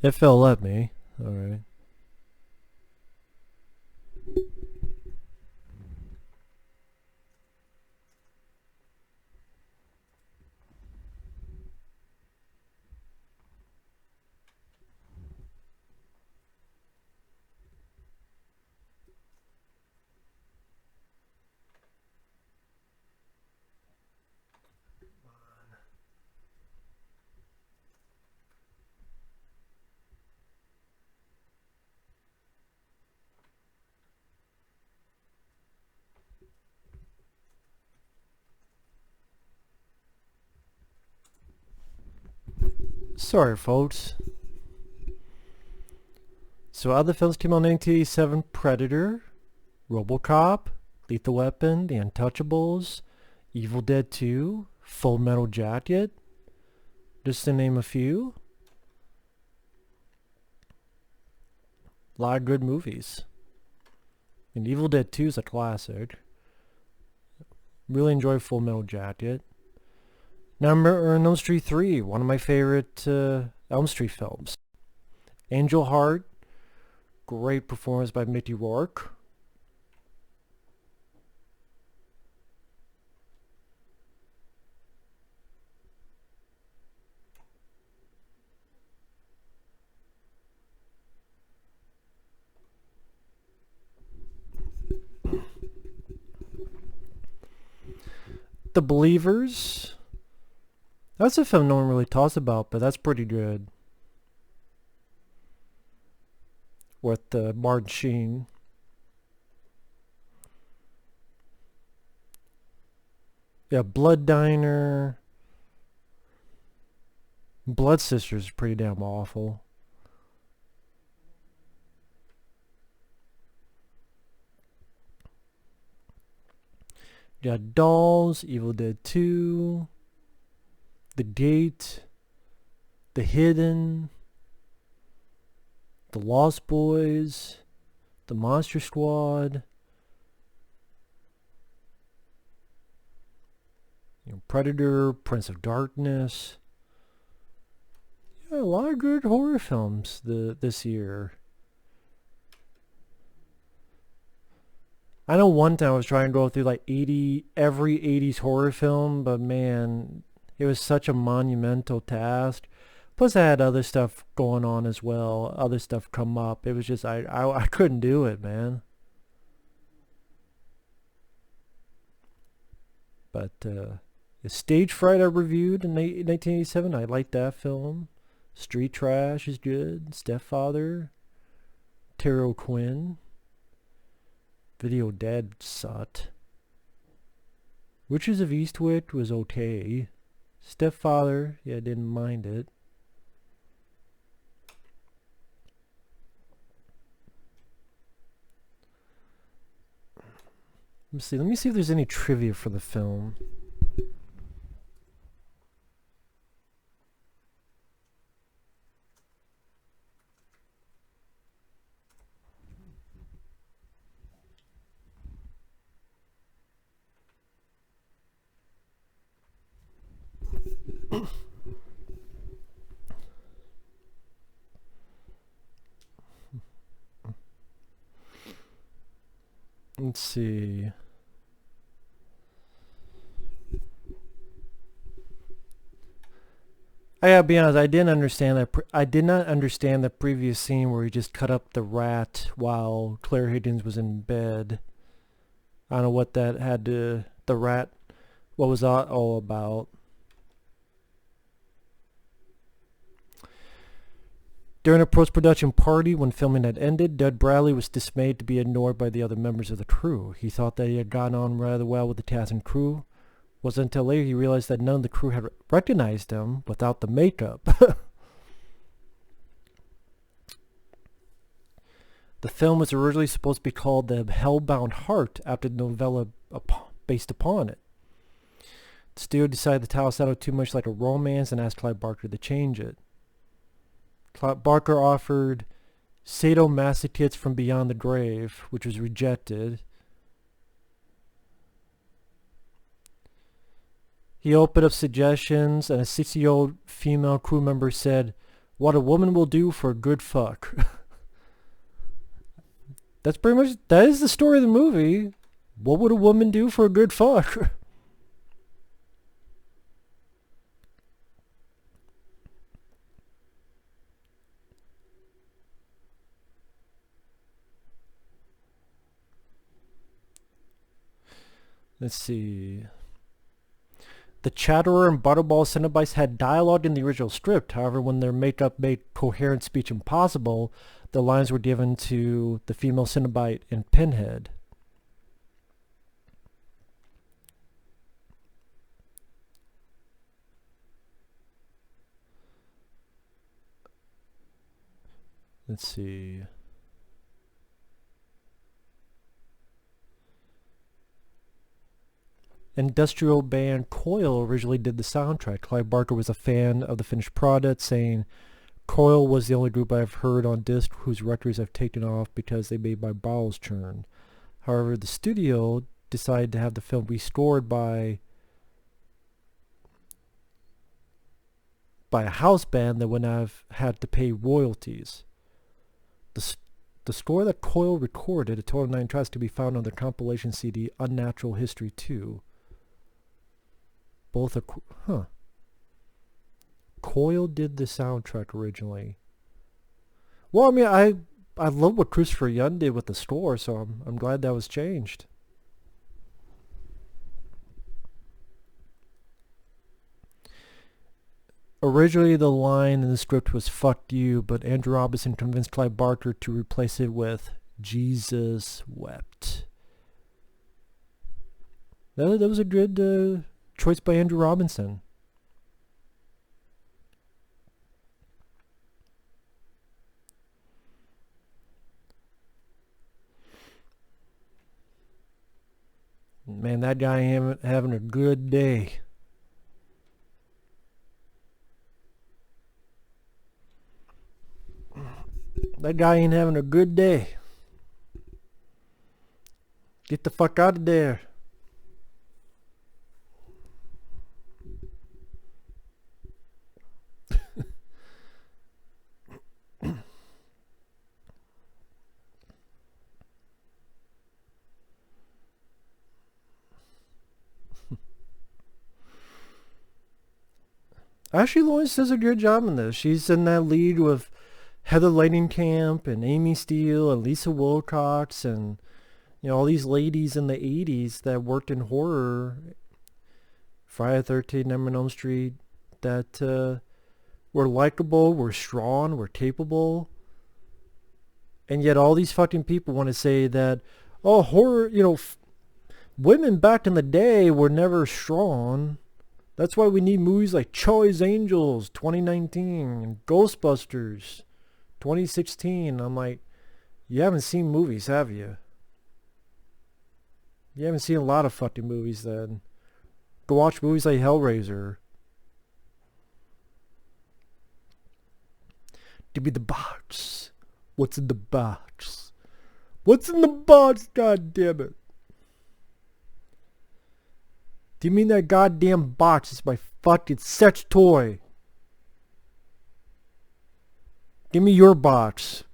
If it'll let me. Alright. Sorry, folks. So other films came out in 1987. Predator, RoboCop, Lethal Weapon, The Untouchables, Evil Dead 2, Full Metal Jacket, just to name a few. A lot of good movies. And Evil Dead 2 is a classic. Really enjoy Full Metal Jacket. Number Elm Street 3, one of my favorite Elm Street films. Angel Heart, great performance by Mickey Rourke. The Believers. That's a film no one really talks about, but that's pretty good. With Martin Sheen. Yeah, Blood Diner. Blood Sisters is pretty damn awful. You got Dolls, Evil Dead 2, The Gate, The Hidden, The Lost Boys, The Monster Squad, Predator, Prince of Darkness. Yeah, a lot of good horror films this year. I know one time I was trying to go through like every 80s horror film, but man, it was such a monumental task. Plus I had other stuff going on as well, other stuff come up. It was just, I couldn't do it, man. But Stage Fright I reviewed in 1987. I liked that film. Street Trash is good. Stepfather. Terrell Quinn. Video Dead sucked. Witches of Eastwick was okay. Stepfather, yeah, didn't mind it. Let me see if there's any trivia for the film. Let's see. I gotta be honest, I didn't understand that. I did not understand the previous scene where he just cut up the rat while Claire Higgins was in bed. I don't know what that had to... The rat... What was that all about? During a post-production party, when filming had ended, Dud Bradley was dismayed to be ignored by the other members of the crew. He thought that he had gotten on rather well with the cast and crew. It wasn't until later he realized that none of the crew had recognized him without the makeup. The film was originally supposed to be called The Hellbound Heart after the novella based upon it. The studio decided the title sounded too much like a romance and asked Clive Barker to change it. Barker offered Sadomasochism from Beyond the Grave, which was rejected. He opened up suggestions, and a 60-year-old female crew member said, "What a woman will do for a good fuck." That's pretty much... That is the story of the movie. What would a woman do for a good fuck? Let's see. The Chatterer and Butterball Cenobites had dialogue in the original script. However, when their makeup made coherent speech impossible, the lines were given to the female Cenobite and Pinhead. Let's see. Industrial band Coil originally did the soundtrack. Clive Barker was a fan of the finished product, saying, "Coil was the only group I've heard on disc whose records I've taken off because they made my bowels churn." However, the studio decided to have the film rescored by a house band that wouldn't have had to pay royalties. The score that Coil recorded, a total of 9 tracks, to be found on the compilation CD Unnatural History 2. Both are... Coil did the soundtrack originally. Well, I mean, I love what Christopher Young did with the score, so I'm glad that was changed. Originally, the line in the script was "fuck you," but Andrew Robinson convinced Clive Barker to replace it with "Jesus wept." That was a good choice by Andrew Robinson. Man, that guy ain't having a good day. That guy ain't having a good day. Get the fuck out of there. Ashley Lawrence does a good job in this. She's in that lead with Heather Langenkamp and Amy Steele and Lisa Wilcox and, you know, all these ladies in the 80s that worked in horror, Friday the 13th, Nightmare on Elm Street, that were likable, were strong, were capable. And yet all these fucking people want to say that, oh, horror, you know, women back in the day were never strong. That's why we need movies like Charlie's Angels 2019 and Ghostbusters 2016. I'm like, you haven't seen movies, have you? You haven't seen a lot of fucking movies then. Go watch movies like Hellraiser. Give me the box. What's in the box? What's in the box, god damn it? Do you mean that goddamn box is my fucking sex toy? Give me your box.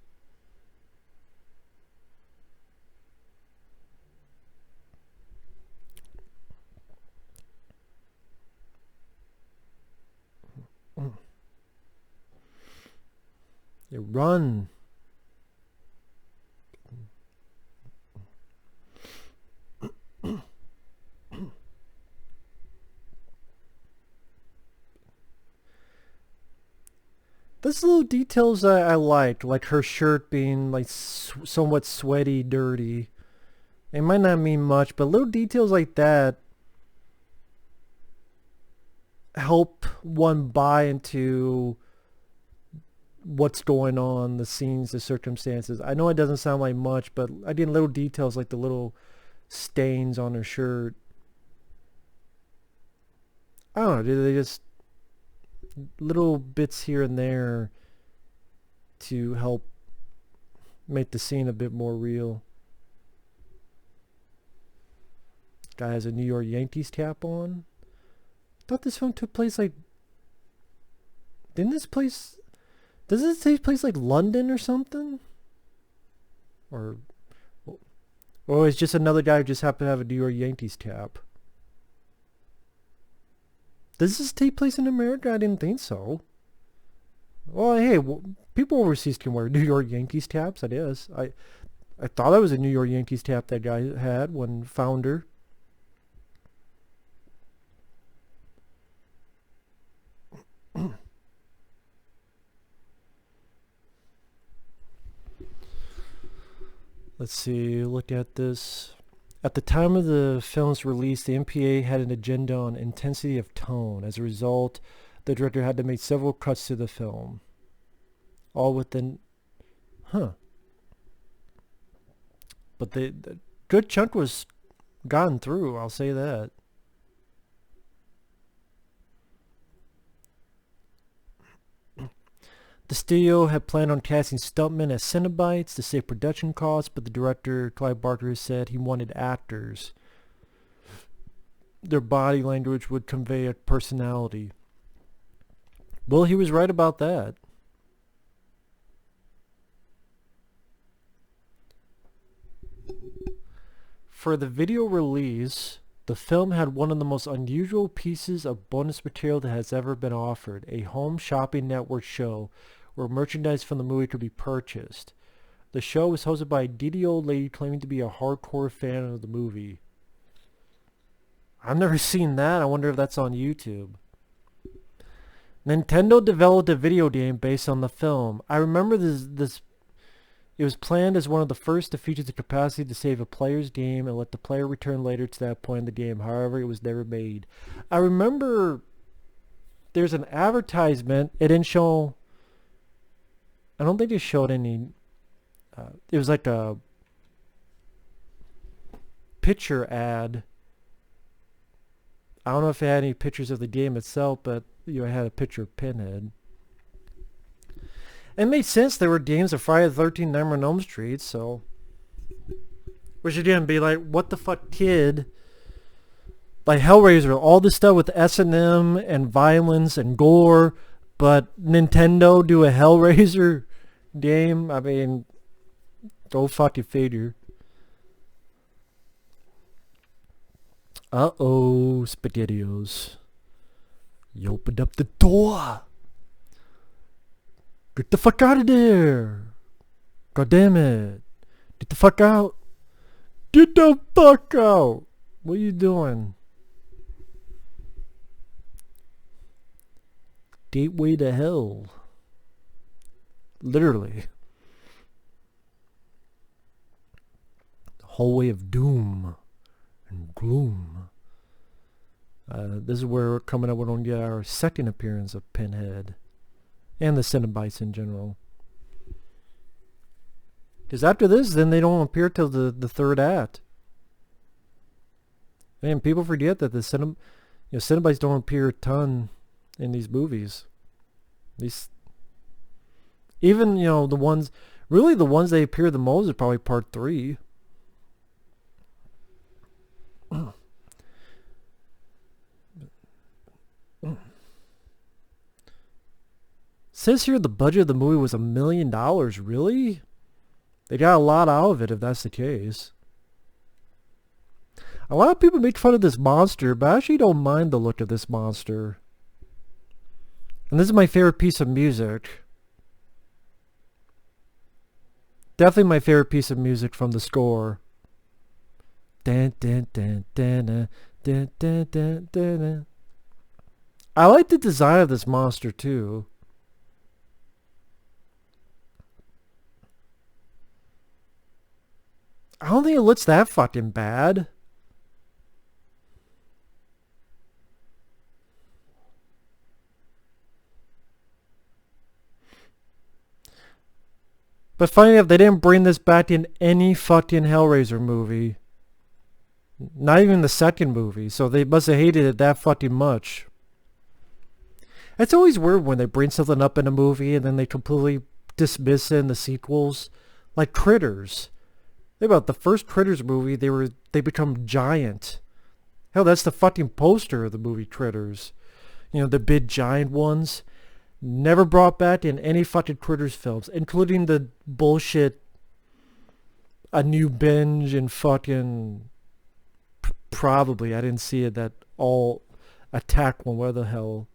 They run. There's little details I like her shirt being like somewhat sweaty, dirty. It might not mean much, but little details like that help one buy into what's going on, the scenes, the circumstances. I know it doesn't sound like much, but I did little details like the little stains on her shirt. I don't know, they just little bits here and there to help make the scene a bit more real. Guy has a New York Yankees cap on. I thought this film took place like... Does this take place like London or something? Or it's just another guy who just happened to have a New York Yankees cap? Does this take place in America? I didn't think so. Well, hey, people overseas can wear New York Yankees caps, I guess. I thought that was a New York Yankees cap that guy had when founder. Let's see, look at this. At the time of the film's release, the MPA had an agenda on intensity of tone. As a result, the director had to make several cuts to the film. All within... But the good chunk was gotten through, I'll say that. The studio had planned on casting stuntmen as Cenobites to save production costs, but the director, Clive Barker, said he wanted actors. Their body language would convey a personality. Well, he was right about that. For the video release, the film had one of the most unusual pieces of bonus material that has ever been offered, a home shopping network show where merchandise from the movie could be purchased. The show was hosted by a giddy old lady claiming to be a hardcore fan of the movie. I've never seen that. I wonder if that's on YouTube. Nintendo developed a video game based on the film. I remember this. It was planned as one of the first to feature the capacity to save a player's game and let the player return later to that point in the game. However, it was never made. I remember there's an advertisement. It didn't show... I don't think it showed any... it was like a picture ad. I don't know if it had any pictures of the game itself, but it had a picture of Pinhead. It made sense. There were games of Friday the 13th, Nightmare on Elm Street, so... Which again, be like, what the fuck, kid? Like Hellraiser, all this stuff with S&M and violence and gore, but Nintendo do a Hellraiser game? I mean, go fucking figure. Uh-oh, SpaghettiOs. You opened up the door! Get the fuck out of there! God damn it! Get the fuck out! Get the fuck out! What are you doing? Gateway to hell. Literally. The hallway of doom and gloom. This is where we're coming up with our second appearance of Pinhead. And the Cenobites in general. Because after this, then they don't appear till the third act. Man, people forget that the Cenobites don't appear a ton in these movies. These, even the ones, really the ones they appear the most are probably part 3. Says here the budget of the movie was $1 million. Really? They got a lot out of it if that's the case. A lot of people make fun of this monster, but I actually don't mind the look of this monster. And this is my favorite piece of music. Definitely my favorite piece of music from the score. Dun, dun, dun, dun, dun, dun, dun, dun, dun, dun. I like the design of this monster too. I don't think it looks that fucking bad. But funny enough, they didn't bring this back in any fucking Hellraiser movie. Not even the second movie, so they must have hated it that fucking much. It's always weird when they bring something up in a movie and then they completely dismiss it in the sequels. Like Critters. Think about the first Critters movie, they become giant. Hell, that's the fucking poster of the movie Critters. You know, the big giant ones. Never brought back in any fucking Critters films, including the bullshit A New Binge and fucking probably, I didn't see it, that all attack one, where the hell.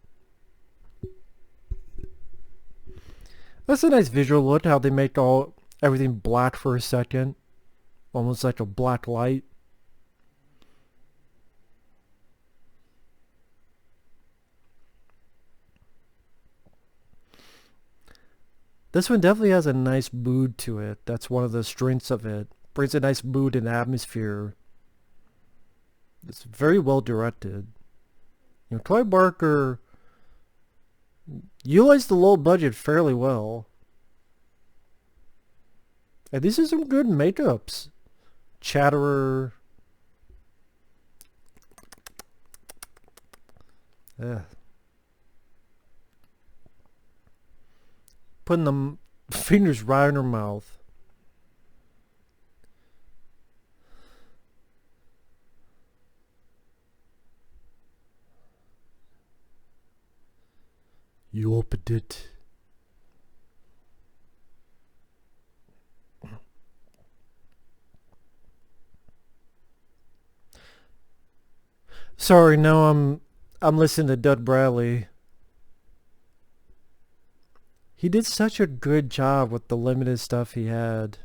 That's a nice visual look, how they make everything black for a second. Almost like a black light. This one definitely has a nice mood to it. That's one of the strengths of it. Brings a nice mood and atmosphere. It's very well directed. You know, Clive Barker utilized the low budget fairly well. And these are some good makeups. Chatterer. Yeah. Putting the fingers right in her mouth. You opened it. Sorry, no, I'm listening to Doug Bradley. He did such a good job with the limited stuff he had.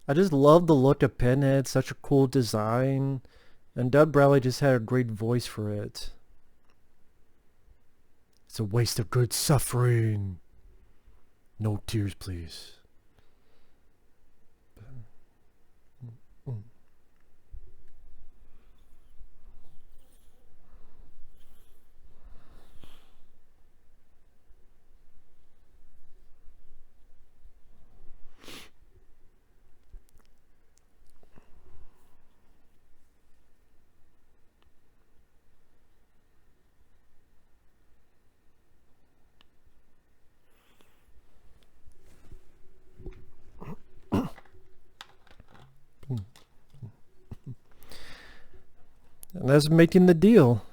I just love the look of Pinhead, such a cool design. And Doug Bradley just had a great voice for it. It's a waste of good suffering. No tears, please. And that's making the deal.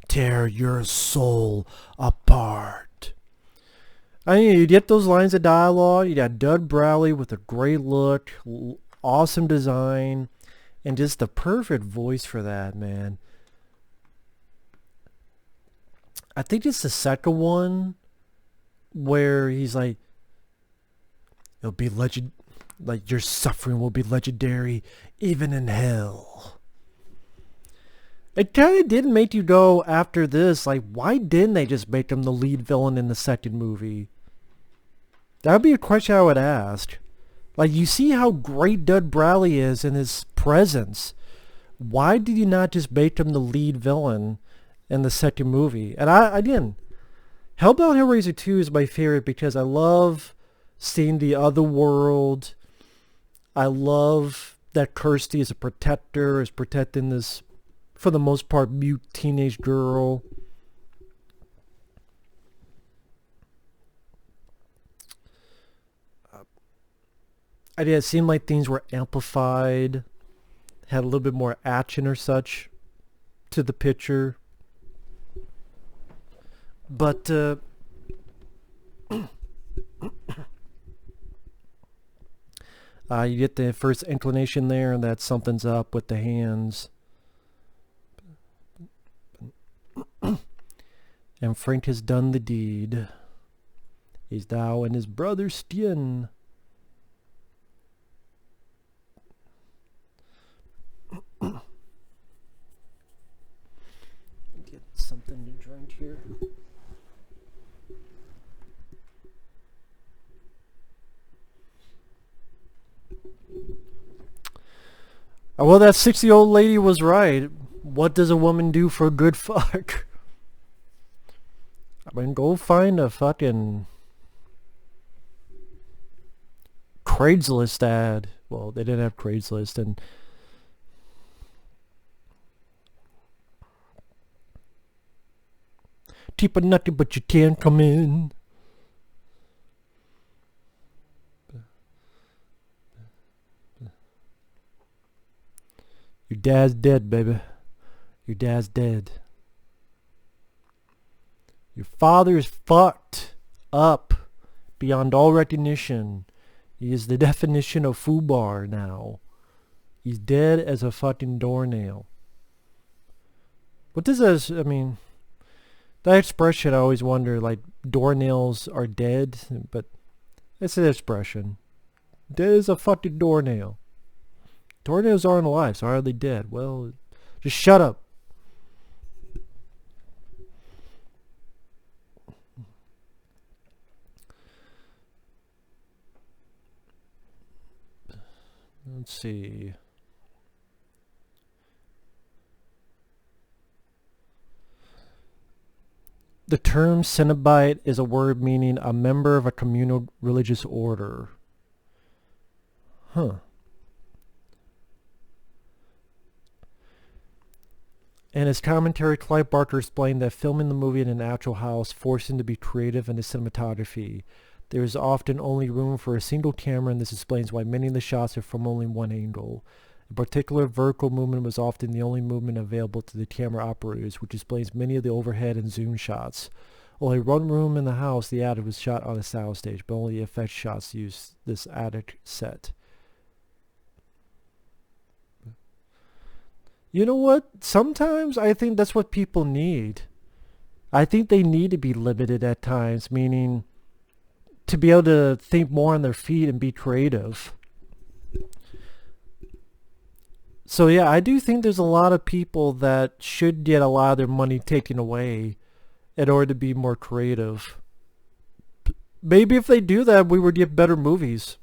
Tear your soul apart. I mean, you get those lines of dialogue. You got Doug Bradley with a great look, awesome design, and just the perfect voice for that, man. I think it's the second one where he's like, it'll be legend, like your suffering will be legendary even in hell. It kind of did make you go after this, like, why didn't they just make him the lead villain in the second movie? That would be a question I would ask. Like, you see how great Doug Bradley is in his presence. Why did you not just make him the lead villain in the second movie? And again, Hellbound Hellraiser 2 is my favorite because I love seeing the other world. I love that Kirsty is a protector, is protecting this, for the most part, mute teenage girl. It seemed like things were amplified, had a little bit more action or such to the picture. But you get the first inclination there that something's up with the hands. And Frank has done the deed. He's thou and his brother Stien. Get something to drink here. Well, that 60-year-old lady was right. What does a woman do for a good fuck? I mean, go find a fucking Craigslist ad. Well, they didn't have Craigslist, and tip of nothing but you can't come in. Your dad's dead, baby. Your dad's dead. Your father is fucked up beyond all recognition. He is the definition of foobar now. He's dead as a fucking doornail. What does this, I mean, that expression I always wonder, like, doornails are dead, but it's an expression. Dead as a fucking doornail. Doornails aren't alive, so how are they dead? Well, just shut up. Let's see. The term Cenobite is a word meaning a member of a communal religious order. Huh. In his commentary, Clive Barker explained that filming the movie in an actual house forced him to be creative in his cinematography. There is often only room for a single camera, and this explains why many of the shots are from only one angle. In particular, vertical movement was often the only movement available to the camera operators, which explains many of the overhead and zoom shots. Only one room in the house, the attic, was shot on a soundstage, but only effect shots used this attic set. You know what? Sometimes I think that's what people need. I think they need to be limited at times, meaning to be able to think more on their feet and be creative. So yeah, I do think there's a lot of people that should get a lot of their money taken away in order to be more creative. Maybe if they do that, we would get better movies.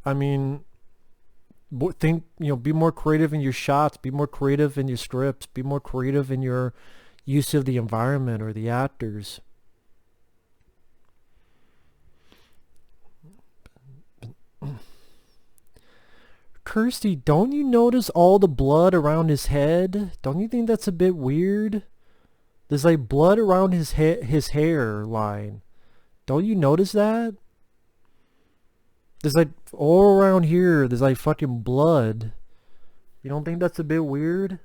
I mean, think, be more creative in your shots, be more creative in your scripts, be more creative in your use of the environment or the actors. Kirsty, don't you notice all the blood around his head? Don't you think that's a bit weird? There's like blood around his hair line. Don't you notice that? There's like all around here, there's like fucking blood. You don't think that's a bit weird?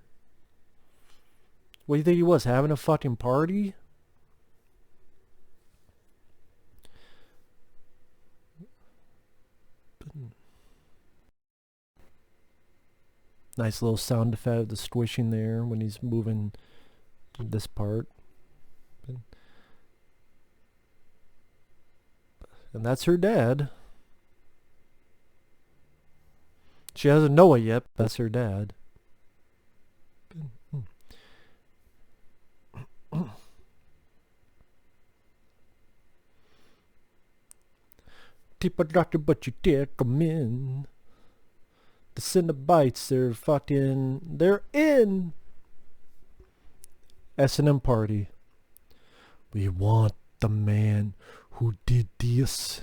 What do you think he was, having a fucking party? Nice little sound effect of the squishing there when he's moving this part. And that's her dad. She doesn't know it yet, but that's her dad. Tip a doctor, but you take them in. The Cenobites, they're in. S&M party. We want the man who did this.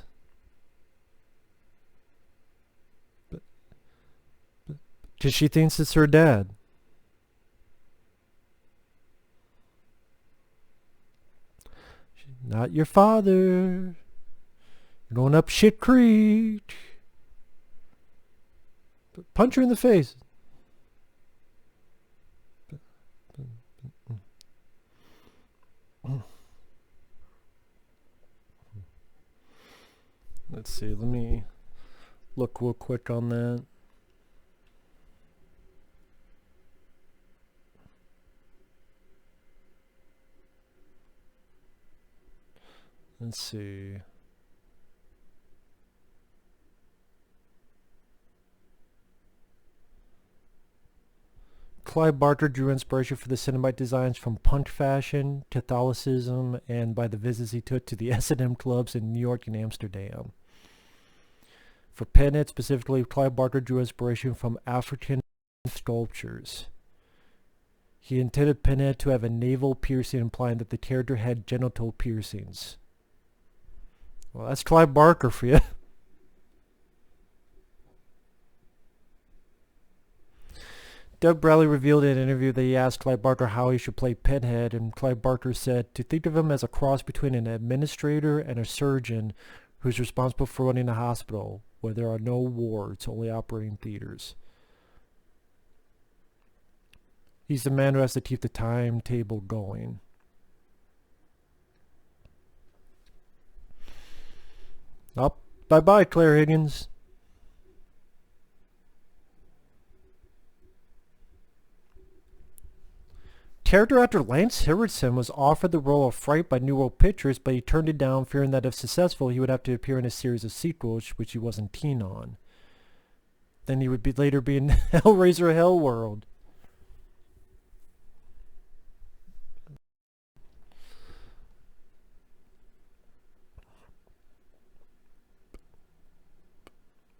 Because she thinks it's her dad. Not your father. Going up shit creek. Punch her in the face. Let's see, let me look real quick on that. Let's see. Clive Barker drew inspiration for the Cenobite designs from punk fashion, Catholicism, and by the visits he took to the S&M clubs in New York and Amsterdam. For Pinhead specifically, Clive Barker drew inspiration from African sculptures. He intended Pinhead to have a navel piercing, implying that the character had genital piercings. Well, that's Clive Barker for you. Doug Bradley revealed in an interview that he asked Clive Barker how he should play Pinhead, and Clive Barker said to think of him as a cross between an administrator and a surgeon who's responsible for running a hospital where there are no wards, only operating theaters. He's the man who has to keep the timetable going. Oh, bye-bye, Claire Higgins. Character actor Lance Henriksen was offered the role of Fright by New World Pictures, but he turned it down, fearing that if successful, he would have to appear in a series of sequels, which he wasn't keen on. Then he would later be in Hellraiser Hellworld.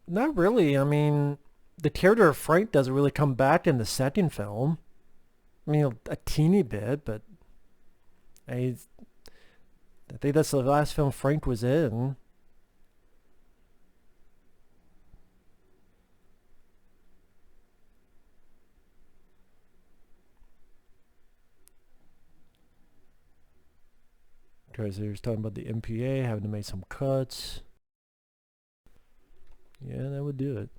Not really. I mean, the character of Fright doesn't really come back in the second film. I mean, a teeny bit, but I think that's the last film Frank was in. Because he was talking about the MPA having to make some cuts. Yeah, that would do it.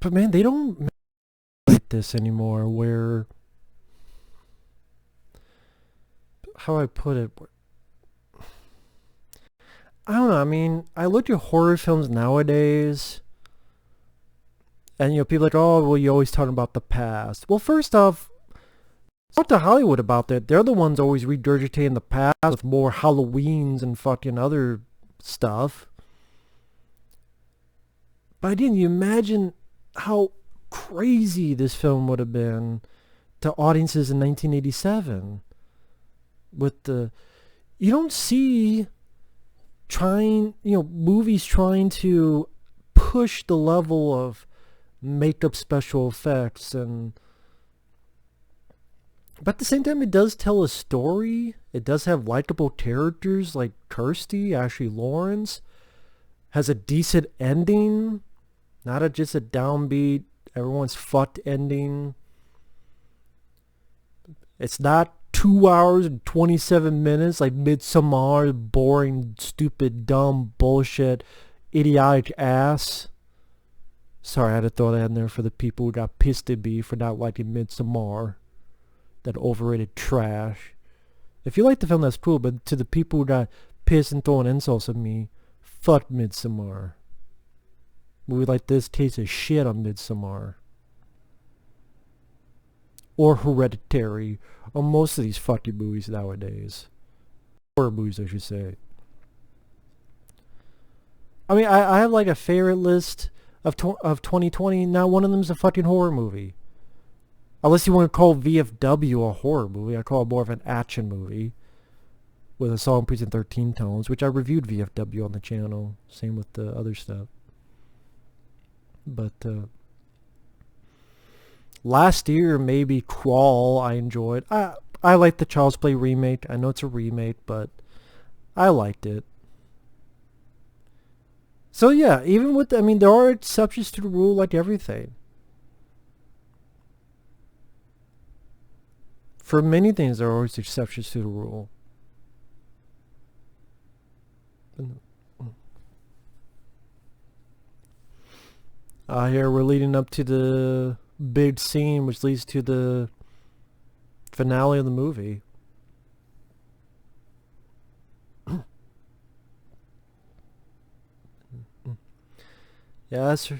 But man, they don't make like this anymore, where, how do I put it? I don't know, I mean, I look at horror films nowadays, and people are like, oh, well, you're always talking about the past. Well, first off, talk to Hollywood about that. They're the ones always regurgitating the past with more Halloweens and fucking other stuff. But again, you imagine how crazy this film would have been to audiences in 1987 with the, you don't see movies trying to push the level of makeup special effects, but at the same time it does tell a story. It does have likable characters like Kirsty, Ashley Lawrence, has a decent ending. Not just a downbeat, everyone's fucked ending. It's not 2 hours and 27 minutes like Midsommar, boring, stupid, dumb, bullshit, idiotic ass. Sorry, I had to throw that in there for the people who got pissed at me for not liking Midsommar. That overrated trash. If you like the film, that's cool, but to the people who got pissed and throwing insults at me, fuck Midsommar. Movie like this tastes of shit on Midsommar. Or Hereditary. Or most of these fucking movies nowadays. Horror movies, I should say. I mean, I have like a favorite list of 2020. Not one of them is a fucking horror movie. Unless you want to call VFW a horror movie. I call it more of an action movie. With a song piece in 13 tones. Which I reviewed VFW on the channel. Same with the other stuff. But last year, maybe Crawl I enjoyed. I like the Child's Play remake. I know it's a remake, but I liked it. So yeah, even with, I mean, there are exceptions to the rule like everything. For many things, there are always exceptions to the rule. Here we're leading up to the big scene, which leads to the finale of the movie. Yeah, that's...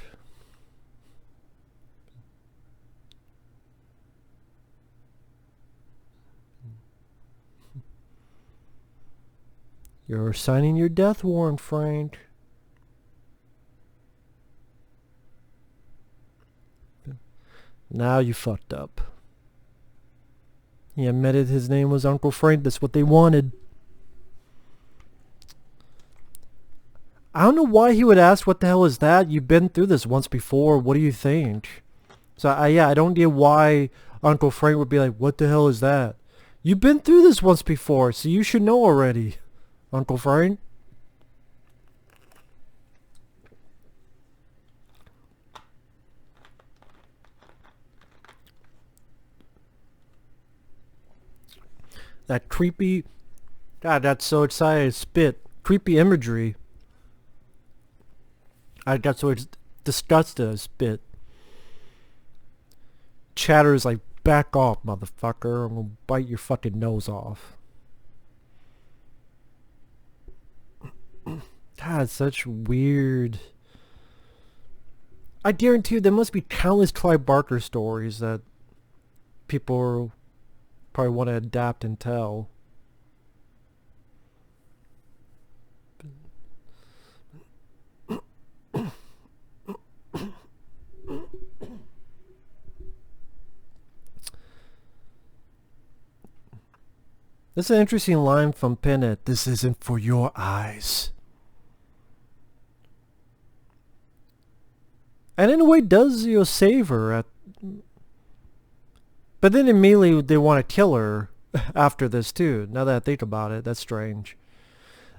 You're signing your death warrant, Frank. Now you fucked up. He admitted his name was Uncle Frank. That's what they wanted. I don't know why he would ask, what the hell is that? You've been through this once before. What do you think? So, I don't get why Uncle Frank would be like, what the hell is that? You've been through this once before, so you should know already, Uncle Frank. That creepy... God, that's so excited. Spit. Creepy imagery. I got so disgusted. I spit. Chatters like, back off, motherfucker. I'm gonna bite your fucking nose off. God, such weird... I guarantee you there must be countless Clive Barker stories that people probably want to adapt and tell. This is an interesting line from Pennant. This isn't for your eyes. And in a way does, save her. But then immediately they want to kill her after this too. Now that I think about it, that's strange.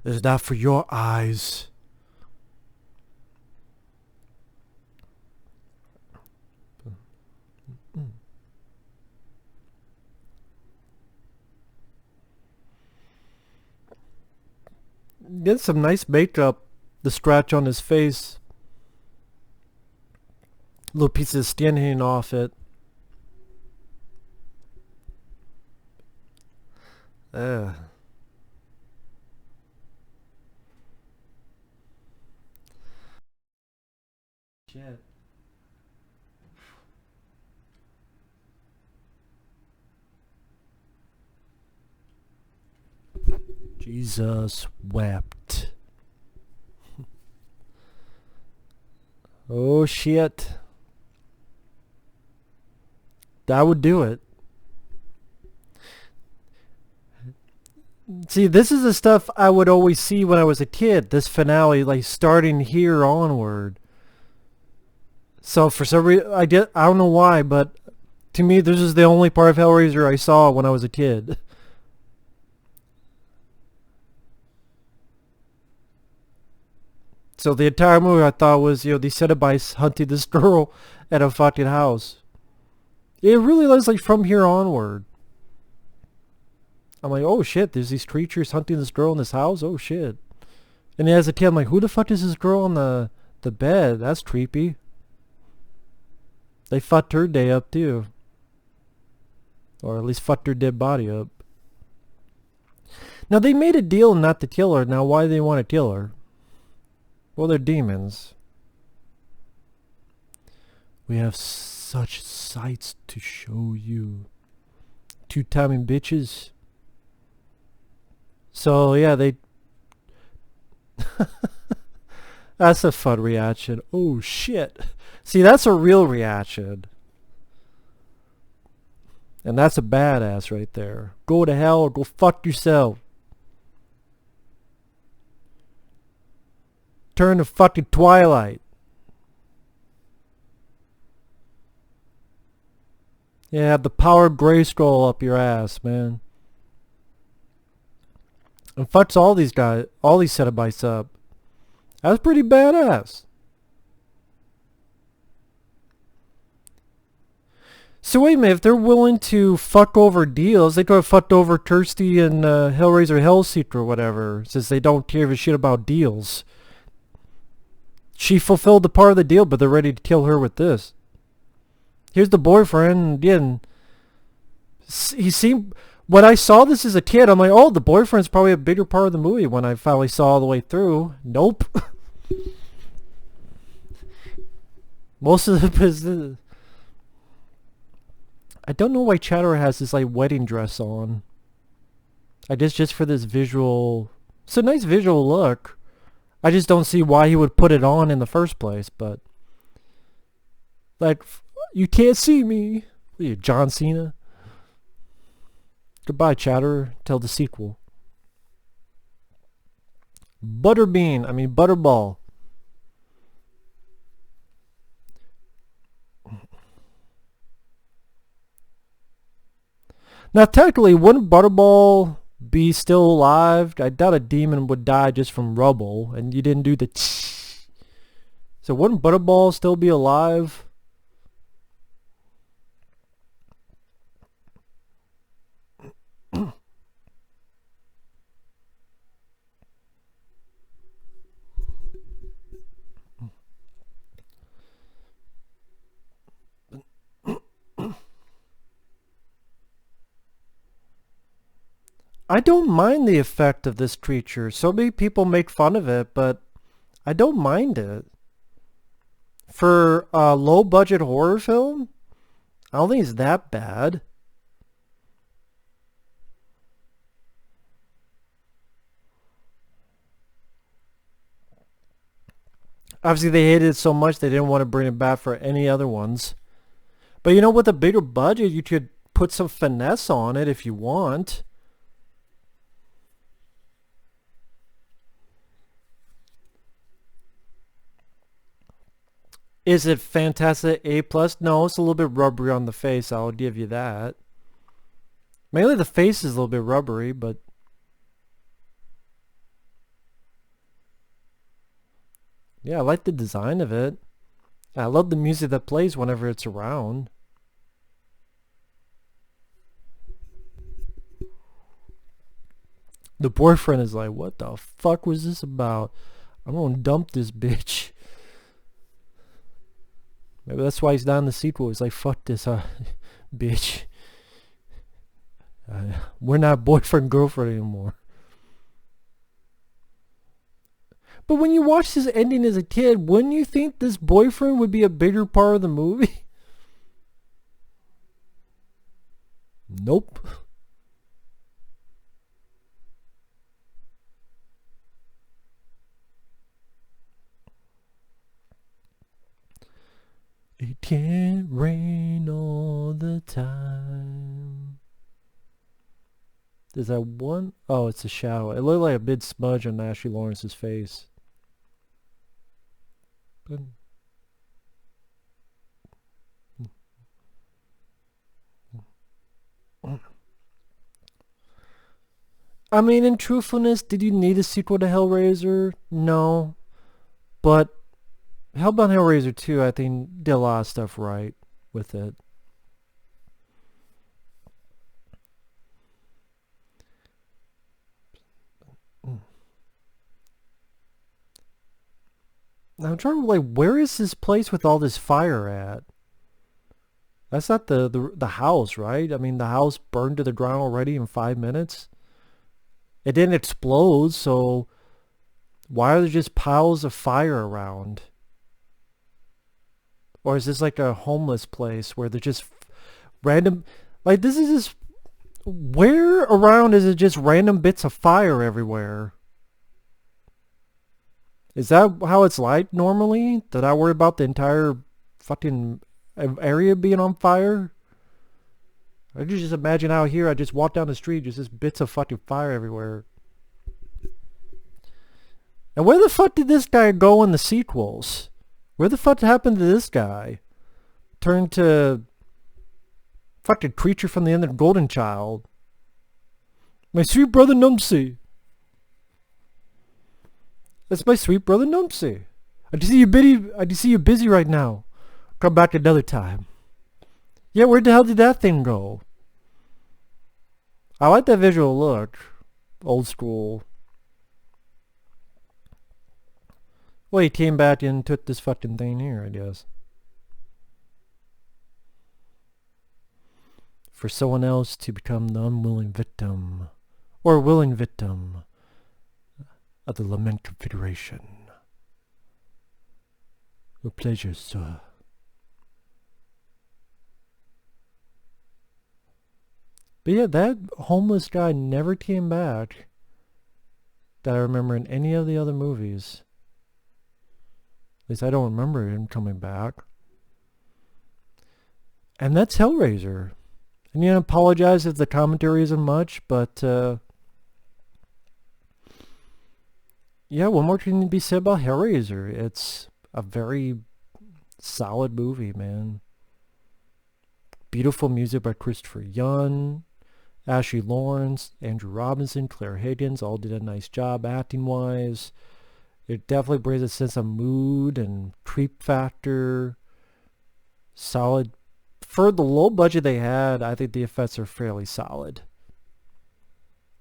It's not for your eyes. Get some nice makeup. The scratch on his face. Little piece of skin hanging off it. Shit. Jesus wept. Oh shit. That would do it. See, this is the stuff I would always see when I was a kid. This finale, like starting here onward. So for some reason, I don't know why, but to me, this is the only part of Hellraiser I saw when I was a kid. So the entire movie I thought was, these Cenobites hunting this girl at a fucking house. It really was like from here onward. I'm like, oh shit, there's these creatures hunting this girl in this house? Oh shit. And as a kid, I'm like, who the fuck is this girl on the bed? That's creepy. They fucked her day up too. Or at least fucked her dead body up. Now they made a deal not to kill her. Now why do they want to kill her? Well, they're demons. We have such sights to show you. Two-timing bitches. So, yeah, they... That's a fun reaction. Oh, shit. See, that's a real reaction. And that's a badass right there. Go to hell or go fuck yourself. Turn to fucking Twilight. Yeah, have the power of Grayskull up your ass, man. And fucks all these guys, all these Cenobites up. That's pretty badass. So wait a minute, if they're willing to fuck over deals, they could have fucked over Kirsty and Hellraiser Hellseeker or whatever, since they don't give a shit about deals. She fulfilled the part of the deal, but they're ready to kill her with this. Here's the boyfriend, yeah, and he seemed... When I saw this as a kid, I'm like, oh, the boyfriend's probably a bigger part of the movie. When I finally saw all the way through, nope. Most of it is... I don't know why Chatterer has this like wedding dress on. I guess just for this visual... It's a nice visual look. I just don't see why he would put it on in the first place, but... Like, you can't see me. What are you, John Cena? Goodbye, Chatterer. Till the sequel. Butterball. Now, technically, wouldn't Butterball be still alive? I doubt a demon would die just from rubble, and you didn't do the So wouldn't Butterball still be alive? I don't mind the effect of this creature. So many people make fun of it, but I don't mind it. For a low-budget horror film, I don't think it's that bad. Obviously, they hated it so much they didn't want to bring it back for any other ones. But you know, with a bigger budget, you could put some finesse on it if you want. Is it fantastic A+? No, it's a little bit rubbery on the face. I'll give you that. Mainly the face is a little bit rubbery, but... Yeah, I like the design of it. I love the music that plays whenever it's around. The boyfriend is like, what the fuck was this about? I'm gonna dump this bitch. Maybe that's why he's not in the sequel. He's like, fuck this bitch. We're not boyfriend-girlfriend anymore. But when you watch this ending as a kid, wouldn't you think this boyfriend would be a bigger part of the movie? Nope. It can't rain all the time. Is that one? Oh, it's a shadow. It looked like a big smudge on Ashley Lawrence's face. But I mean, in truthfulness, did you need a sequel to Hellraiser? No. But Hellbound Hellraiser 2, I think, did a lot of stuff right with it. I'm trying to, like, where is this place with all this fire at? That's not the house, right? I mean, the house burned to the ground already in 5 minutes. It didn't explode, so why are there just piles of fire around? Or is this like a homeless place where they're just random... Like, this is just... Where around is it just random bits of fire everywhere? Is that how it's like normally? Did I worry about the entire fucking area being on fire? I could just imagine out here I just walk down the street, just bits of fucking fire everywhere. And where the fuck did this guy go in the sequels? Where the fuck happened to this guy? Turned to fucking creature from the end of Golden Child. My sweet brother Numpsy. That's my sweet brother Numpsy. I just see you busy right now. Come back another time. Yeah, where the hell did that thing go? I like that visual look. Old school. Well, he came back and took this fucking thing here, I guess. For someone else to become the unwilling victim. Or willing victim of the lament configuration. With pleasure, sir. But yeah, that homeless guy never came back that I remember in any of the other movies. At least I don't remember him coming back. And that's Hellraiser. And yeah, I apologize if the commentary isn't much, but yeah, what more can be said about Hellraiser? It's a very solid movie, man. Beautiful music by Christopher Young, Ashley Lawrence, Andrew Robinson, Claire Higgins all did a nice job acting-wise. It definitely brings a sense of mood and creep factor. Solid. For the low budget they had, I think the effects are fairly solid.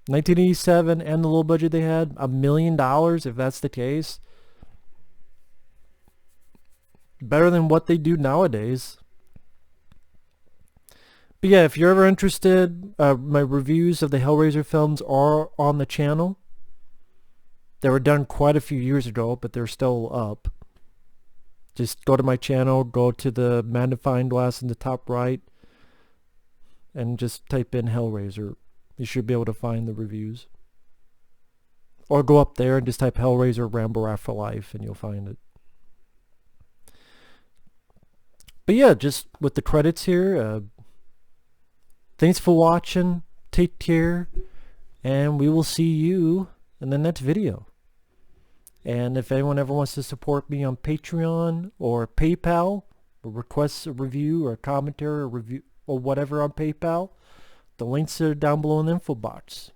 1987 and the low budget they had, $1 million if that's the case. Better than what they do nowadays. But yeah, if you're ever interested, my reviews of the Hellraiser films are on the channel. They were done quite a few years ago, but they're still up. Just go to my channel, go to the magnifying glass in the top right, and just type in Hellraiser. You should be able to find the reviews. Or go up there and just type Hellraiser Rambo Afterlife and you'll find it. But yeah, just with the credits here, thanks for watching, take care, and we will see you in the next video. And if anyone ever wants to support me on Patreon or PayPal, or requests a review or a commentary or review or whatever on PayPal, the links are down below in the info box.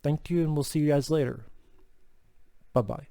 Thank you, and we'll see you guys later. Bye-bye.